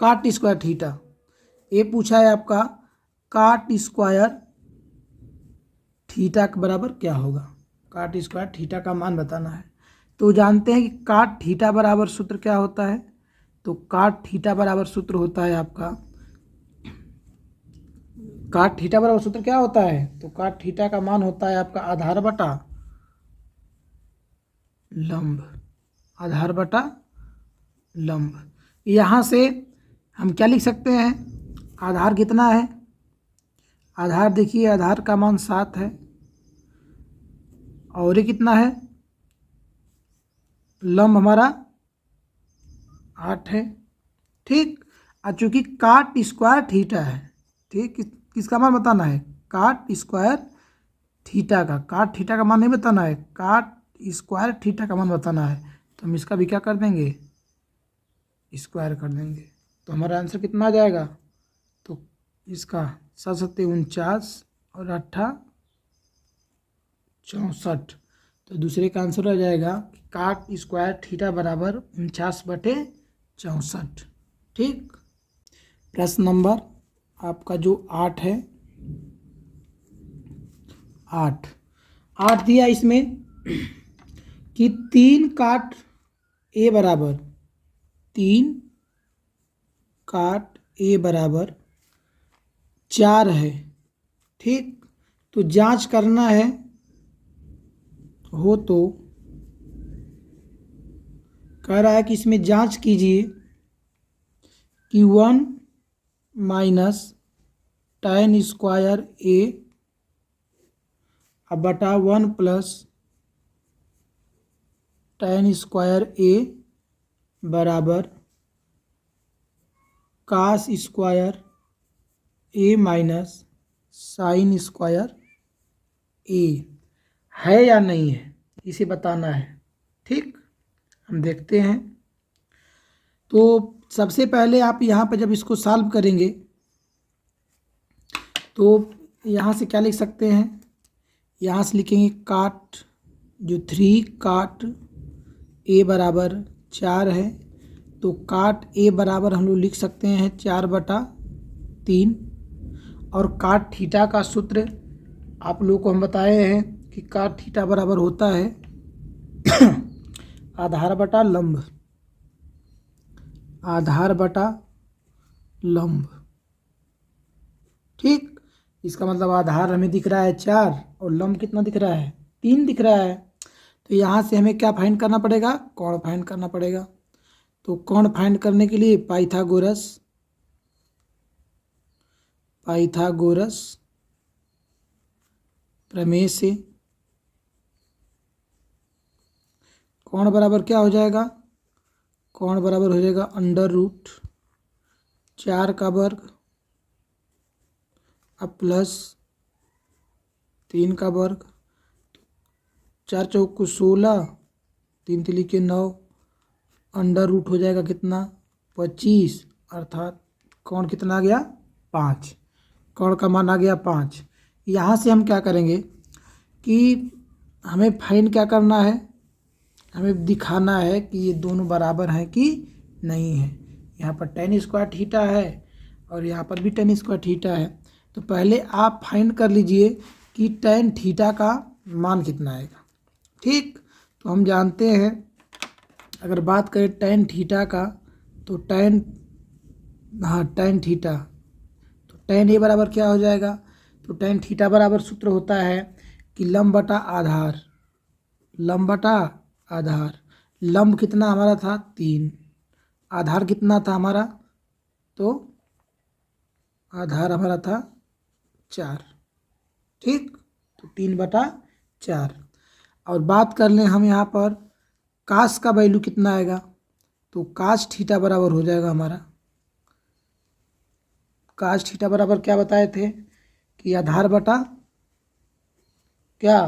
काट स्क्वायर थीटा, ये पूछा है आपका काट स्क्वायर थीटा के बराबर क्या होगा, काट स्क्वायर थीटा का मान बताना है। तो जानते हैं कि काट थीटा बराबर सूत्र क्या होता है, तो काट थीटा बराबर सूत्र होता है आपका, काट थीटा बराबर सूत्र क्या होता है, तो काट थीटा का मान होता है आपका आधार बटा लंब, आधार बटा लंब। यहाँ से हम क्या लिख सकते हैं, आधार कितना है, आधार देखिए आधार का मान 7 है और ये कितना है लंब हमारा 8 है। ठीक, और चूंकि काट स्क्वायर थीटा है, ठीक, किसका मान बताना है, काट स्क्वायर थीटा का, काट थीटा का मान नहीं बताना है, काट स्क्वायर थीटा का मान बताना है। तो हम इसका भी क्या कर देंगे, स्क्वायर कर देंगे। तो हमारा आंसर कितना आ जाएगा, तो इसका 7×7 = 49 और 8 = 64। तो दूसरे का आंसर आ जाएगा कि काट स्क्वायर थीटा बराबर 49/64। ठीक, प्रश्न नंबर आपका जो 8 है, 8 दिया इसमें कि 3 काट ए बराबर 3 काट ए बराबर 4 है। ठीक, तो जांच करना है हो तो कह रहा है कि इसमें जांच कीजिए कि 1 - tan स्क्वायर ए बटा 1 + tan स्क्वायर ए बराबर कास स्क्वायर ए माइनस साइन स्क्वायर ए है या नहीं है, इसे बताना है। ठीक, हम देखते हैं। तो सबसे पहले आप यहाँ पर जब इसको सॉल्व करेंगे तो यहाँ से क्या लिख सकते हैं, यहाँ से लिखेंगे काट जो 3 काट ए बराबर 4 है, तो काट ए बराबर हम लोग लिख सकते हैं 4/3। और काट थीटा का सूत्र आप लोगों को हम बताए हैं कि काट थीटा बराबर होता है आधार बटा लंब, आधार बटा लंब। ठीक, इसका मतलब आधार हमें दिख रहा है 4 और लंब कितना दिख रहा है, 3 दिख रहा है। तो यहाँ से हमें क्या फाइंड करना पड़ेगा, कोण फाइंड करना पड़ेगा। तो कोण फाइंड करने के लिए पाइथागोरस प्रमेय से कोण बराबर क्या हो जाएगा, कोण बराबर हो जाएगा √4 का वर्ग अब +3 का वर्ग, 4 चौक 16, 3 तिली के 9, अंडर रूट हो जाएगा कितना 25, अर्थात कोण कितना आ गया 5, कोण का मान आ गया 5। यहाँ से हम क्या करेंगे कि हमें फाइंड क्या करना है, हमें दिखाना है कि ये दोनों बराबर हैं कि नहीं है। यहाँ पर tan स्क्वायर थीटा है और यहाँ पर भी tan स्क्वायर थीटा है। तो पहले आप फाइंड कर लीजिए कि tan थीटा का मान कितना आएगा। ठीक, तो हम जानते हैं अगर बात करें tan थीटा का तो tan थीटा, तो tan ए बराबर क्या हो जाएगा, तो tan थीटा बराबर सूत्र होता है कि लंब बटा आधार, लंब बटा आधार। लंब कितना हमारा था 3, आधार कितना था हमारा, तो आधार हमारा था 4। ठीक, तो 3/4। और बात कर लें हम यहाँ पर कास का वैल्यू कितना आएगा, तो कास थीटा बराबर हो जाएगा हमारा, कास थीटा बराबर क्या बताए थे कि आधार बटा क्या,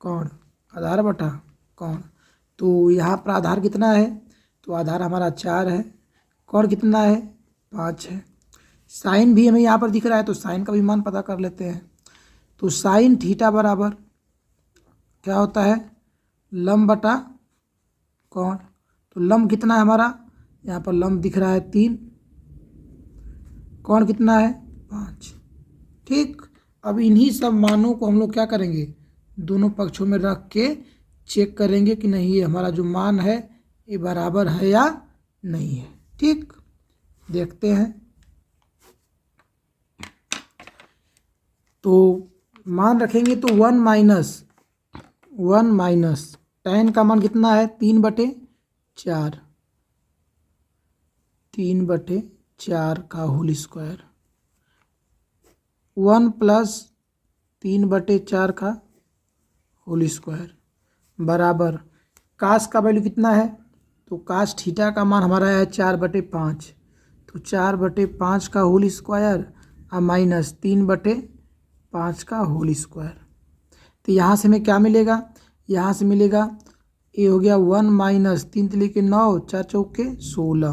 कोण, आधार बटा कोण। तो यहाँ पर आधार कितना है, तो आधार हमारा 4 है, कोण कितना है 5 है। साइन भी हमें यहाँ पर दिख रहा है तो साइन का भी मान पता कर लेते हैं। तो साइन थीटा बराबर क्या होता है, लंब बटा कोण। तो लंब कितना है हमारा, यहाँ पर लंब दिख रहा है 3, कोण कितना है 5। ठीक, अब इन्हीं सब मानों को हम लोग क्या करेंगे, दोनों पक्षों में रख के चेक करेंगे कि नहीं ये हमारा जो मान है ये बराबर है या नहीं है। ठीक, देखते हैं। तो मान रखेंगे तो 1 माइनस tan का मान कितना है 3/4, 3/4 का होल स्क्वायर, 1 + 3/4 का होल स्क्वायर बराबर कास का वैल्यू कितना है, तो कास थीटा का मान हमारा है 4/5। तो 4/5 का होल स्क्वायर और माइनस 3/5 का होल स्क्वायर। तो यहाँ से हमें क्या मिलेगा, यहाँ से मिलेगा ये हो गया 1 माइनस 3×9 4 चौके 16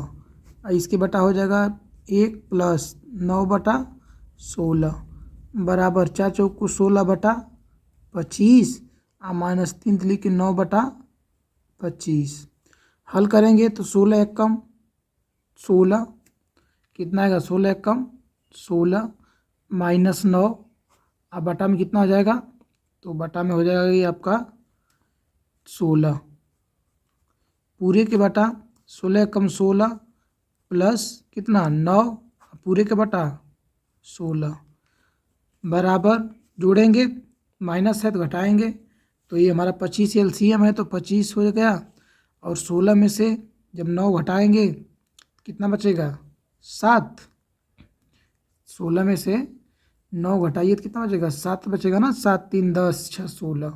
और इसके बटा हो जाएगा 1 प्लस 9/16 बराबर 4 चौको 16/25 और माइनस 3×9/25। हल करेंगे तो 16 एकम 16 कितना आएगा, 16 एकम 16 माइनस 9 अब बटा में कितना हो जाएगा, तो बटा में हो जाएगा ये आपका 16 पूरे के बटा 16 एकम 16 प्लस कितना 9 पूरे के बटा 16 बराबर जोड़ेंगे, माइनस है तो घटाएंगे, तो ये हमारा 25 एलसीएम है तो 25 हो गया और 16 में से जब 9 घटाएंगे कितना बचेगा 7। 16 में से 9 घटाइए तो कितना बचेगा 7 बचेगा ना, 7 3 10 6 16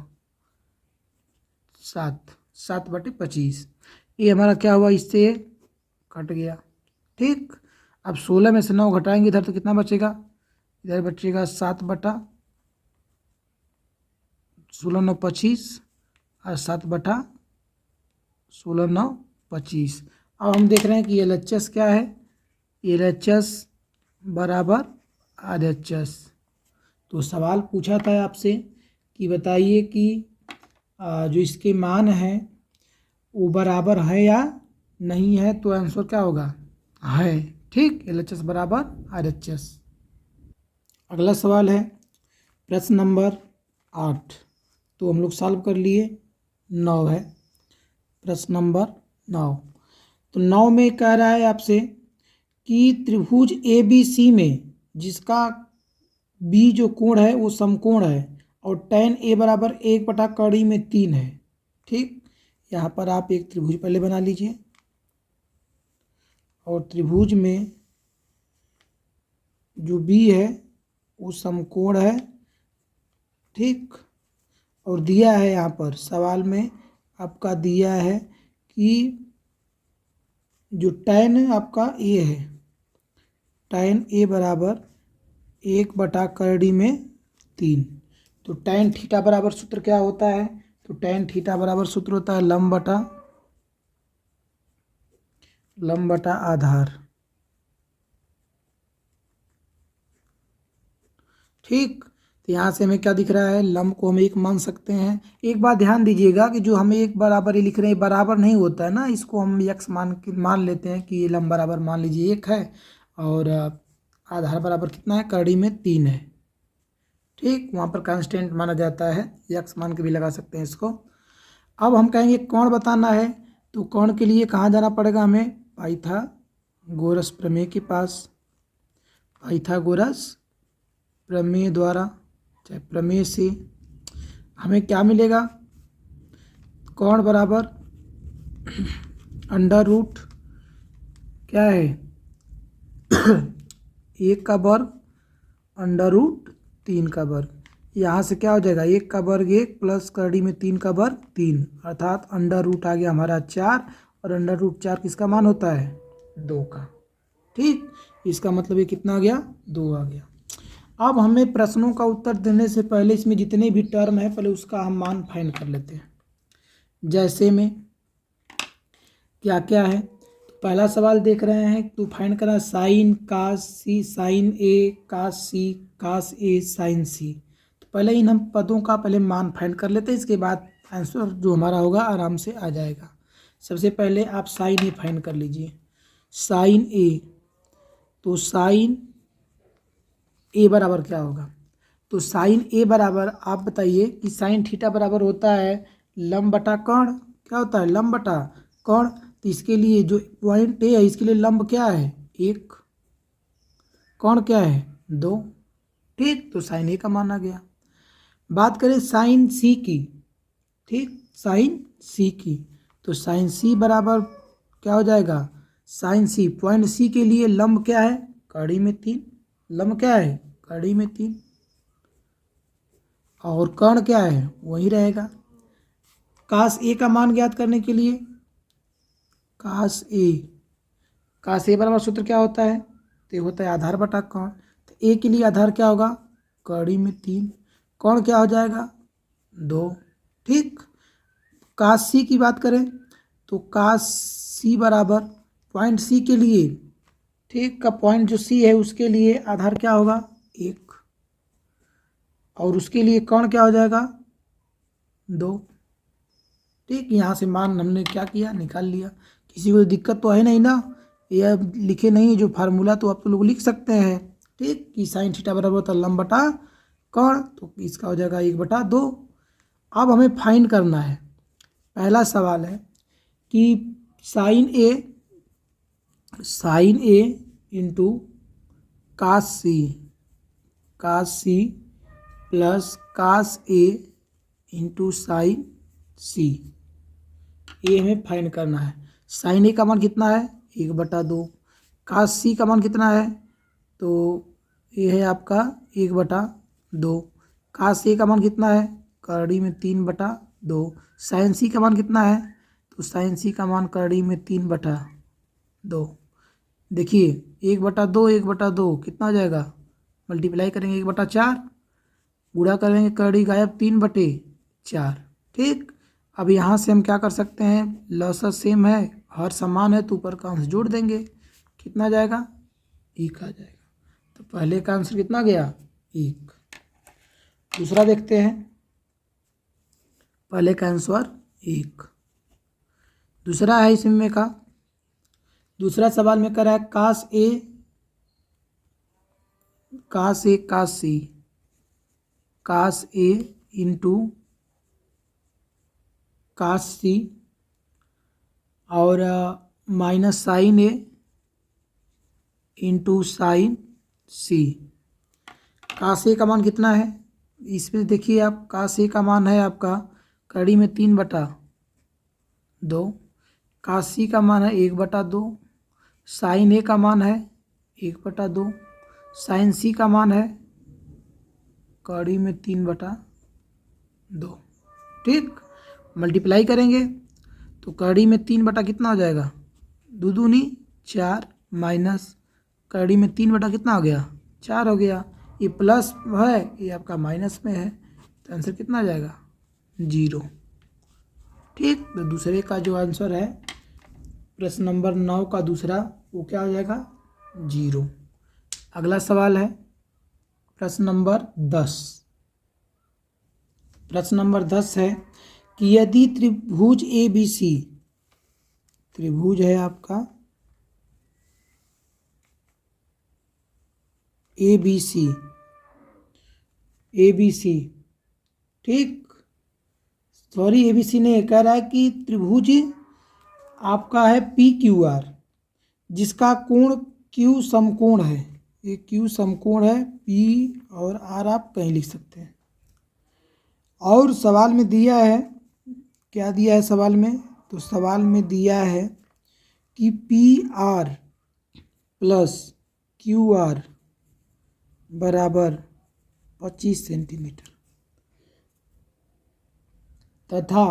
7/25। ये हमारा क्या हुआ, इससे कट गया। ठीक, अब 16 में से 9 घटाएंगे इधर तो कितना बचेगा, इधर बचेगा 7/16 9 25 और 7/16 9 25। अब हम देख रहे हैं कि LHS क्या है, LHS बराबर RHS। तो सवाल पूछा था आपसे कि बताइए कि जो इसके मान हैं वो बराबर है या नहीं है, तो आंसर क्या होगा, है। ठीक, LHS बराबर RHS। अगला सवाल है प्रश्न नंबर 8, तो हम लोग सॉल्व कर लिए। 9 है प्रश्न नंबर 9। तो 9 में कह रहा है आपसे कि त्रिभुज ABC में जिसका बी जो कोण है वो समकोण है और tan A बराबर 1/3 है। ठीक, यहाँ पर आप एक त्रिभुज पहले बना लीजिए और त्रिभुज में जो बी है वो समकोण है। ठीक, और दिया है यहाँ पर सवाल में आपका दिया है कि जो tan आपका A है, tan A बराबर 1/3। तो tan थीटा बराबर सूत्र क्या होता है, तो tan थीटा बराबर सूत्र होता है लंब बटा आधार। ठीक, तो यहाँ से हमें क्या दिख रहा है, लंब को हम 1 मान सकते हैं। एक बात ध्यान दीजिएगा कि जो हम 1 बराबर ये लिख रहे हैं बराबर नहीं होता है ना, इसको हम x मान लेते हैं कि ये लंब बराबर मान लीजिए 1 है और आधार बराबर कितना है, कड़ी में 3 है। ठीक, वहाँ पर कांस्टेंट माना जाता है, x मान के भी लगा सकते हैं इसको। अब हम कहेंगे कोण बताना है, तो कोण के लिए कहाँ जाना पड़ेगा हमें, पाइथागोरस प्रमेय के पास। पाइथागोरस प्रमेय द्वारा चाहे प्रमेय से हमें क्या मिलेगा, कोण बराबर अंडर रूट क्या है 1 का वर्ग अंडर रूट 3 का वर्ग। यहाँ से क्या हो जाएगा 1 का वर्ग 1 प्लस कड़ी में 3 का वर्ग 3, अर्थात अंडर रूट आ गया हमारा 4 और अंडर रूट 4 किसका मान होता है 2 का। ठीक, इसका मतलब ये कितना आ गया 2 आ गया। अब हमें प्रश्नों का उत्तर देने से पहले इसमें जितने भी टर्म है पहले उसका हम मान फाइंड कर लेते हैं। जैसे में क्या क्या है, तो पहला सवाल देख रहे हैं तो फाइंड करना साइन कास सी साइन ए कास सी कास ए साइन सी। तो पहले इन हम पदों का पहले मान फाइंड कर लेते हैं, इसके बाद आंसर जो हमारा होगा आराम से आ जाएगा। सबसे पहले आप साइन ए फाइंड कर लीजिए। साइन ए, तो साइन ए बराबर क्या होगा, तो साइन ए बराबर आप बताइए कि साइन थीटा बराबर होता है लंब बटा कोण। क्या होता है लंब बटा कोण, तो इसके लिए जो पॉइंट ए है इसके लिए लंब क्या है 1, कोण क्या है 2। ठीक, तो साइन ए का मान आ गया। बात करें साइन सी की, ठीक साइन सी की, तो साइन सी बराबर क्या हो जाएगा, साइन सी पॉइंट सी के लिए लंब क्या है कड़ी में 3, लंब क्या है कड़ी में 3 और कोण क्या है वही रहेगा। कास ए का मान ज्ञात करने के लिए कास ए बराबर सूत्र क्या होता है? तो ये होता है आधार बटा कोण। तो ए के लिए आधार क्या होगा? कड़ी में 3, कोण क्या हो जाएगा? 2। ठीक। कास सी की बात करें तो कास सी बराबर पॉइंट सी के लिए, ठीक, का पॉइंट जो सी है उसके लिए आधार क्या होगा? 1, और उसके लिए कोण क्या हो जाएगा? 2। ठीक। यहाँ से मान हमने क्या किया? निकाल लिया। किसी को दिक्कत तो है नहीं ना? यह लिखे नहीं जो फार्मूला, तो आप लोग लिख सकते हैं। ठीक, कि साइन थीटा बराबर होता है लंब बटा कोण, तो इसका हो जाएगा 1/2। अब हमें फाइंड करना है। पहला सवाल है कि sine A into cos C plus cos A into sine C, ये हमें फाइंड करना है। साइन ए का मान कितना है? 1/2। कास सी का मान कितना है? तो ये है आपका 1/2। कास ए का मान कितना है? कड़ी में 3/2। साइन सी का मान कितना है? तो साइन सी का मान कड़ी में 3/2। देखिए 1/2 1/2 कितना हो जाएगा? मल्टीप्लाई करेंगे 1/4, पूरा करेंगे कड़ी गायब 3/4। ठीक। अब यहाँ से हम क्या कर सकते हैं? लॉसेस सेम है, हर समान है, तो ऊपर का अंश जोड़ देंगे। कितना जाएगा? 1 आ जाएगा। तो पहले का आंसर कितना गया? 1। दूसरा देखते हैं। पहले का आंसर 1। दूसरा है इसमें का, दूसरा सवाल में कर रहा है कास ए इंटू कास सी और minus sign A into sine सी। कास ए का मान कितना है? इसमें देखिए आप, कास ए का मान है आपका कड़ी में 3/2। कास सी का मान है 1/2। साइन ए का मान है 1/2। साइन सी का मान है कड़ी में 3/2। ठीक। मल्टीप्लाई करेंगे तो कड़ी में 3 बटा कितना हो जाएगा? 2 दूनी 4, माइनस कड़ी में 3 बटा कितना हो गया? 4 हो गया। ये प्लस है, ये आपका माइनस में है, तो आंसर कितना आ जाएगा? 0। ठीक। तो दूसरे का जो आंसर है प्रश्न नंबर 9 का दूसरा, वो क्या हो जाएगा? 0। अगला सवाल है प्रश्न नंबर 10। प्रश्न नंबर 10 है कि यदि त्रिभुज ABC, त्रिभुज है आपका ABC, ठीक, सॉरी ABC नहीं, कह रहा है कि त्रिभुज आपका है PQR, जिसका कोण Q समकोण है। ये Q समकोण है, P और R आप कहीं लिख सकते हैं। और सवाल में दिया है, क्या दिया है सवाल में? तो सवाल में दिया है कि PR प्लस QR बराबर 25 सेंटीमीटर तथा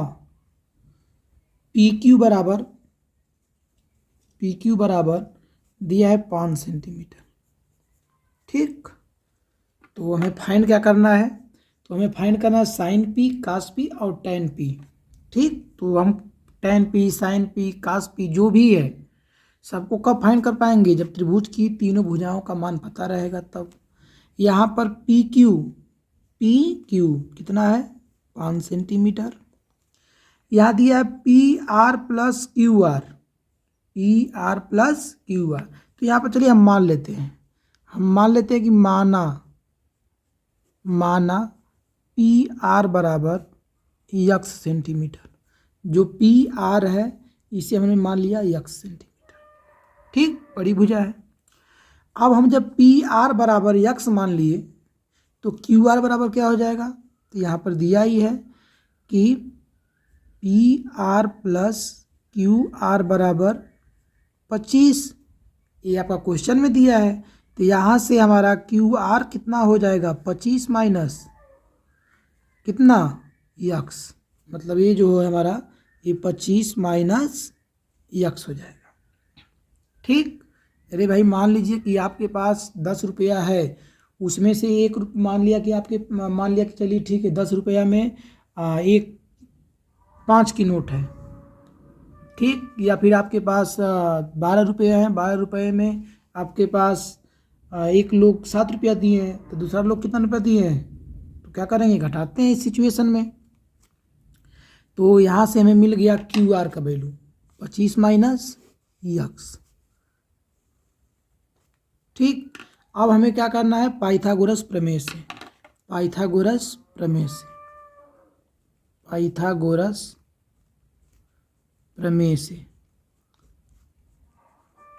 PQ बराबर दिया है 5 सेंटीमीटर। ठीक। तो हमें फाइंड क्या करना है? तो हमें फाइंड करना है साइन P, कास P और टेन P। ठीक। तो हम टेन P, साइन P, कास P जो भी है सबको कब फाइंड कर पाएंगे? जब त्रिभुज की तीनों भुजाओं का मान पता रहेगा तब। यहाँ पर PQ कितना है? 5 सेंटीमीटर। यहाँ दिया है PR प्लस QR, तो यहाँ पर चलिए हम मान लेते हैं। कि माना PR बराबर x सेंटीमीटर। जो PR है इसे हमने मान लिया x सेंटीमीटर। ठीक। बड़ी भुजा है। अब हम जब PR बराबर x मान लिए तो QR बराबर क्या हो जाएगा? तो यहाँ पर दिया ही है कि PR प्लस QR बराबर 25। ये आपका क्वेश्चन में दिया है। तो यहाँ से हमारा QR कितना हो जाएगा? 25 माइनस कितना? x। मतलब ये जो है हमारा ये 25 माइनस यक्स हो जाएगा। ठीक। अरे भाई मान लीजिए कि आपके पास 10 रुपया है, उसमें से मान लिया कि चलिए ठीक है 10 रुपया में एक 5 की नोट है। ठीक। या फिर आपके पास 12 रुपये हैं, 12 रुपये में आपके पास एक लोग 7 रुपया दिए हैं, तो दूसरा लोग कितना रुपया दिए हैं, तो क्या करेंगे, घटाते हैं इस सिचुएशन में। तो यहाँ से हमें मिल गया क्यू आर का वैल्यू 25 माइनस यक्स। ठीक। अब हमें क्या करना है, पाइथागोरस प्रमेय से, पाइथागोरस प्रमेय से, पाइथागोरस प्रमेय से।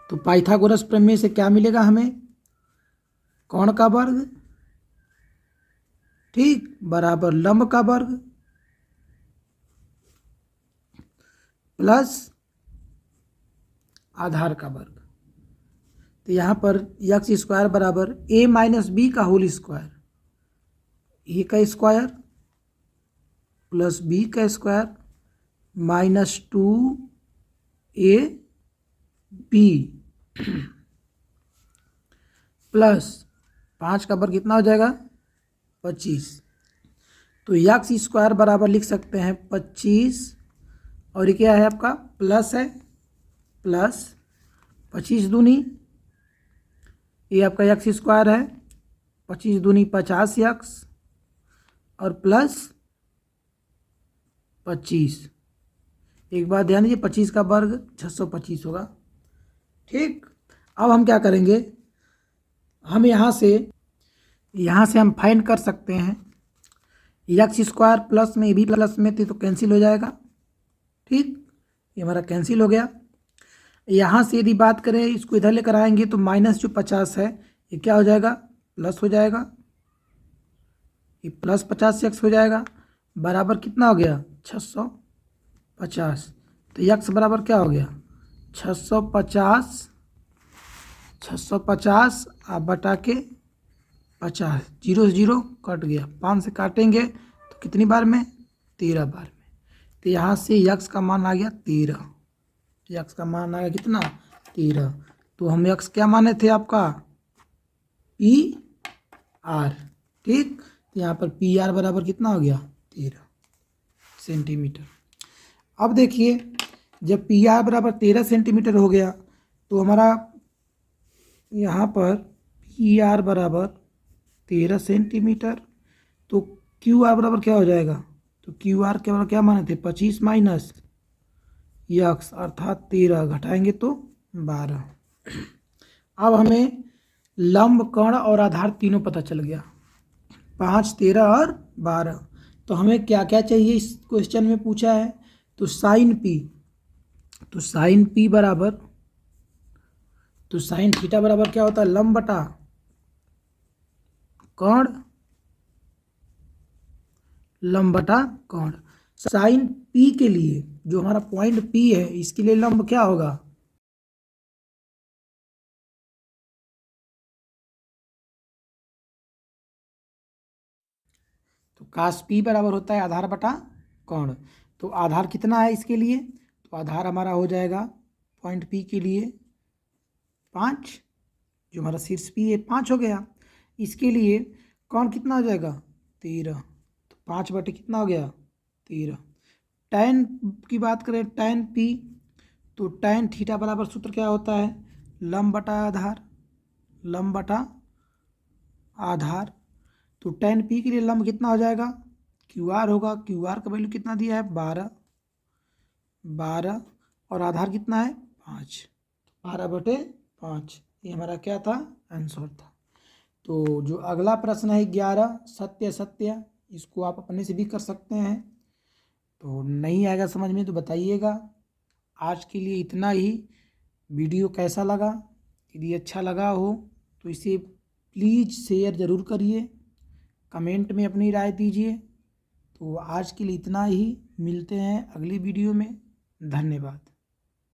तो पाइथागोरस प्रमेय से क्या मिलेगा हमें, कोण का वर्ग, ठीक, बराबर लंब का वर्ग प्लस आधार का वर्ग। तो यहाँ पर एक्स स्क्वायर बराबर ए माइनस बी का होल स्क्वायर, ए का स्क्वायर प्लस बी का square minus 2 A B plus 5 का वर्ग कितना हो जाएगा 25। तो एक्स स्क्वायर बराबर लिख सकते हैं 25, और ये क्या है आपका प्लस है, प्लस 25 दूनी, ये आपका एक्स स्क्वायर है, 25 दूनी 50 एक्स, और प्लस 25। एक बात ध्यान दीजिए 25 का वर्ग 625 होगा। ठीक। अब हम क्या करेंगे, हम यहाँ से हम फाइंड कर सकते हैं एक्स स्क्वायर प्लस में भी प्लस में थे तो कैंसिल हो जाएगा। ठीक, ये हमारा कैंसिल हो गया। यहाँ से यदि बात करें इसको इधर लेकर आएंगे तो माइनस जो 50 है ये क्या हो जाएगा, प्लस हो जाएगा, ये प्लस 50 एक्स हो जाएगा, बराबर कितना हो गया 650। तो एक्स बराबर क्या हो गया 650 आप बटा के 50, 0 से 0 कट गया, 5 से काटेंगे तो कितनी बार में 13 बार में। तो यहाँ से यक्स का मान आ गया 13, यक्स का मान आ गया कितना 13। तो हम यक्स क्या माने थे आपका पी आर। ठीक। तो यहाँ पर पी आर बराबर कितना हो गया 13 सेंटीमीटर। अब देखिए जब पी आर बराबर 13 सेंटीमीटर हो गया तो हमारा यहाँ पर पी आर बराबर 13 सेंटीमीटर, तो क्यू आर बराबर क्या हो जाएगा, तो क्यू आर के बराबर क्या माने थे 25 माइनस यक्स अर्थात 13, घटाएंगे तो 12। अब हमें लंब कर्ण और आधार तीनों पता चल गया, 5, 13 और 12। तो हमें क्या क्या चाहिए इस क्वेश्चन में पूछा है, तो साइन पी, तो साइन पी बराबर, तो साइन थीटा बराबर क्या होता है लंब बटा कर्ण, लंब बटा कर्ण। साइन पी के लिए जो हमारा पॉइंट पी है इसके लिए लंब क्या होगा, तो कास पी बराबर होता है आधार बटा कर्ण। तो आधार कितना है इसके लिए, तो आधार हमारा हो जाएगा पॉइंट पी के लिए 5, जो हमारा शीर्ष पी है 5 हो गया। इसके लिए कौन कितना हो जाएगा 13, तो 5 बटे कितना हो गया 13। टैन की बात करें टैन पी, तो टैन थीटा बराबर सूत्र क्या होता है लंब बटा आधार, लंब बटा आधार। तो टैन पी के लिए लंब कितना हो जाएगा क्यू आर होगा, क्यू आर का वैल्यू कितना दिया है 12 और आधार कितना है 5, 12/5। ये हमारा क्या था आंसर था। तो जो अगला प्रश्न है 11 सत्य सत्य, इसको आप अपने से भी कर सकते हैं, तो नहीं आएगा समझ में तो बताइएगा। आज के लिए इतना ही। वीडियो कैसा लगा, यदि अच्छा लगा हो तो इसे प्लीज़ शेयर ज़रूर करिए, कमेंट में अपनी राय दीजिए। तो आज के लिए इतना ही, मिलते हैं अगली वीडियो में। धन्यवाद।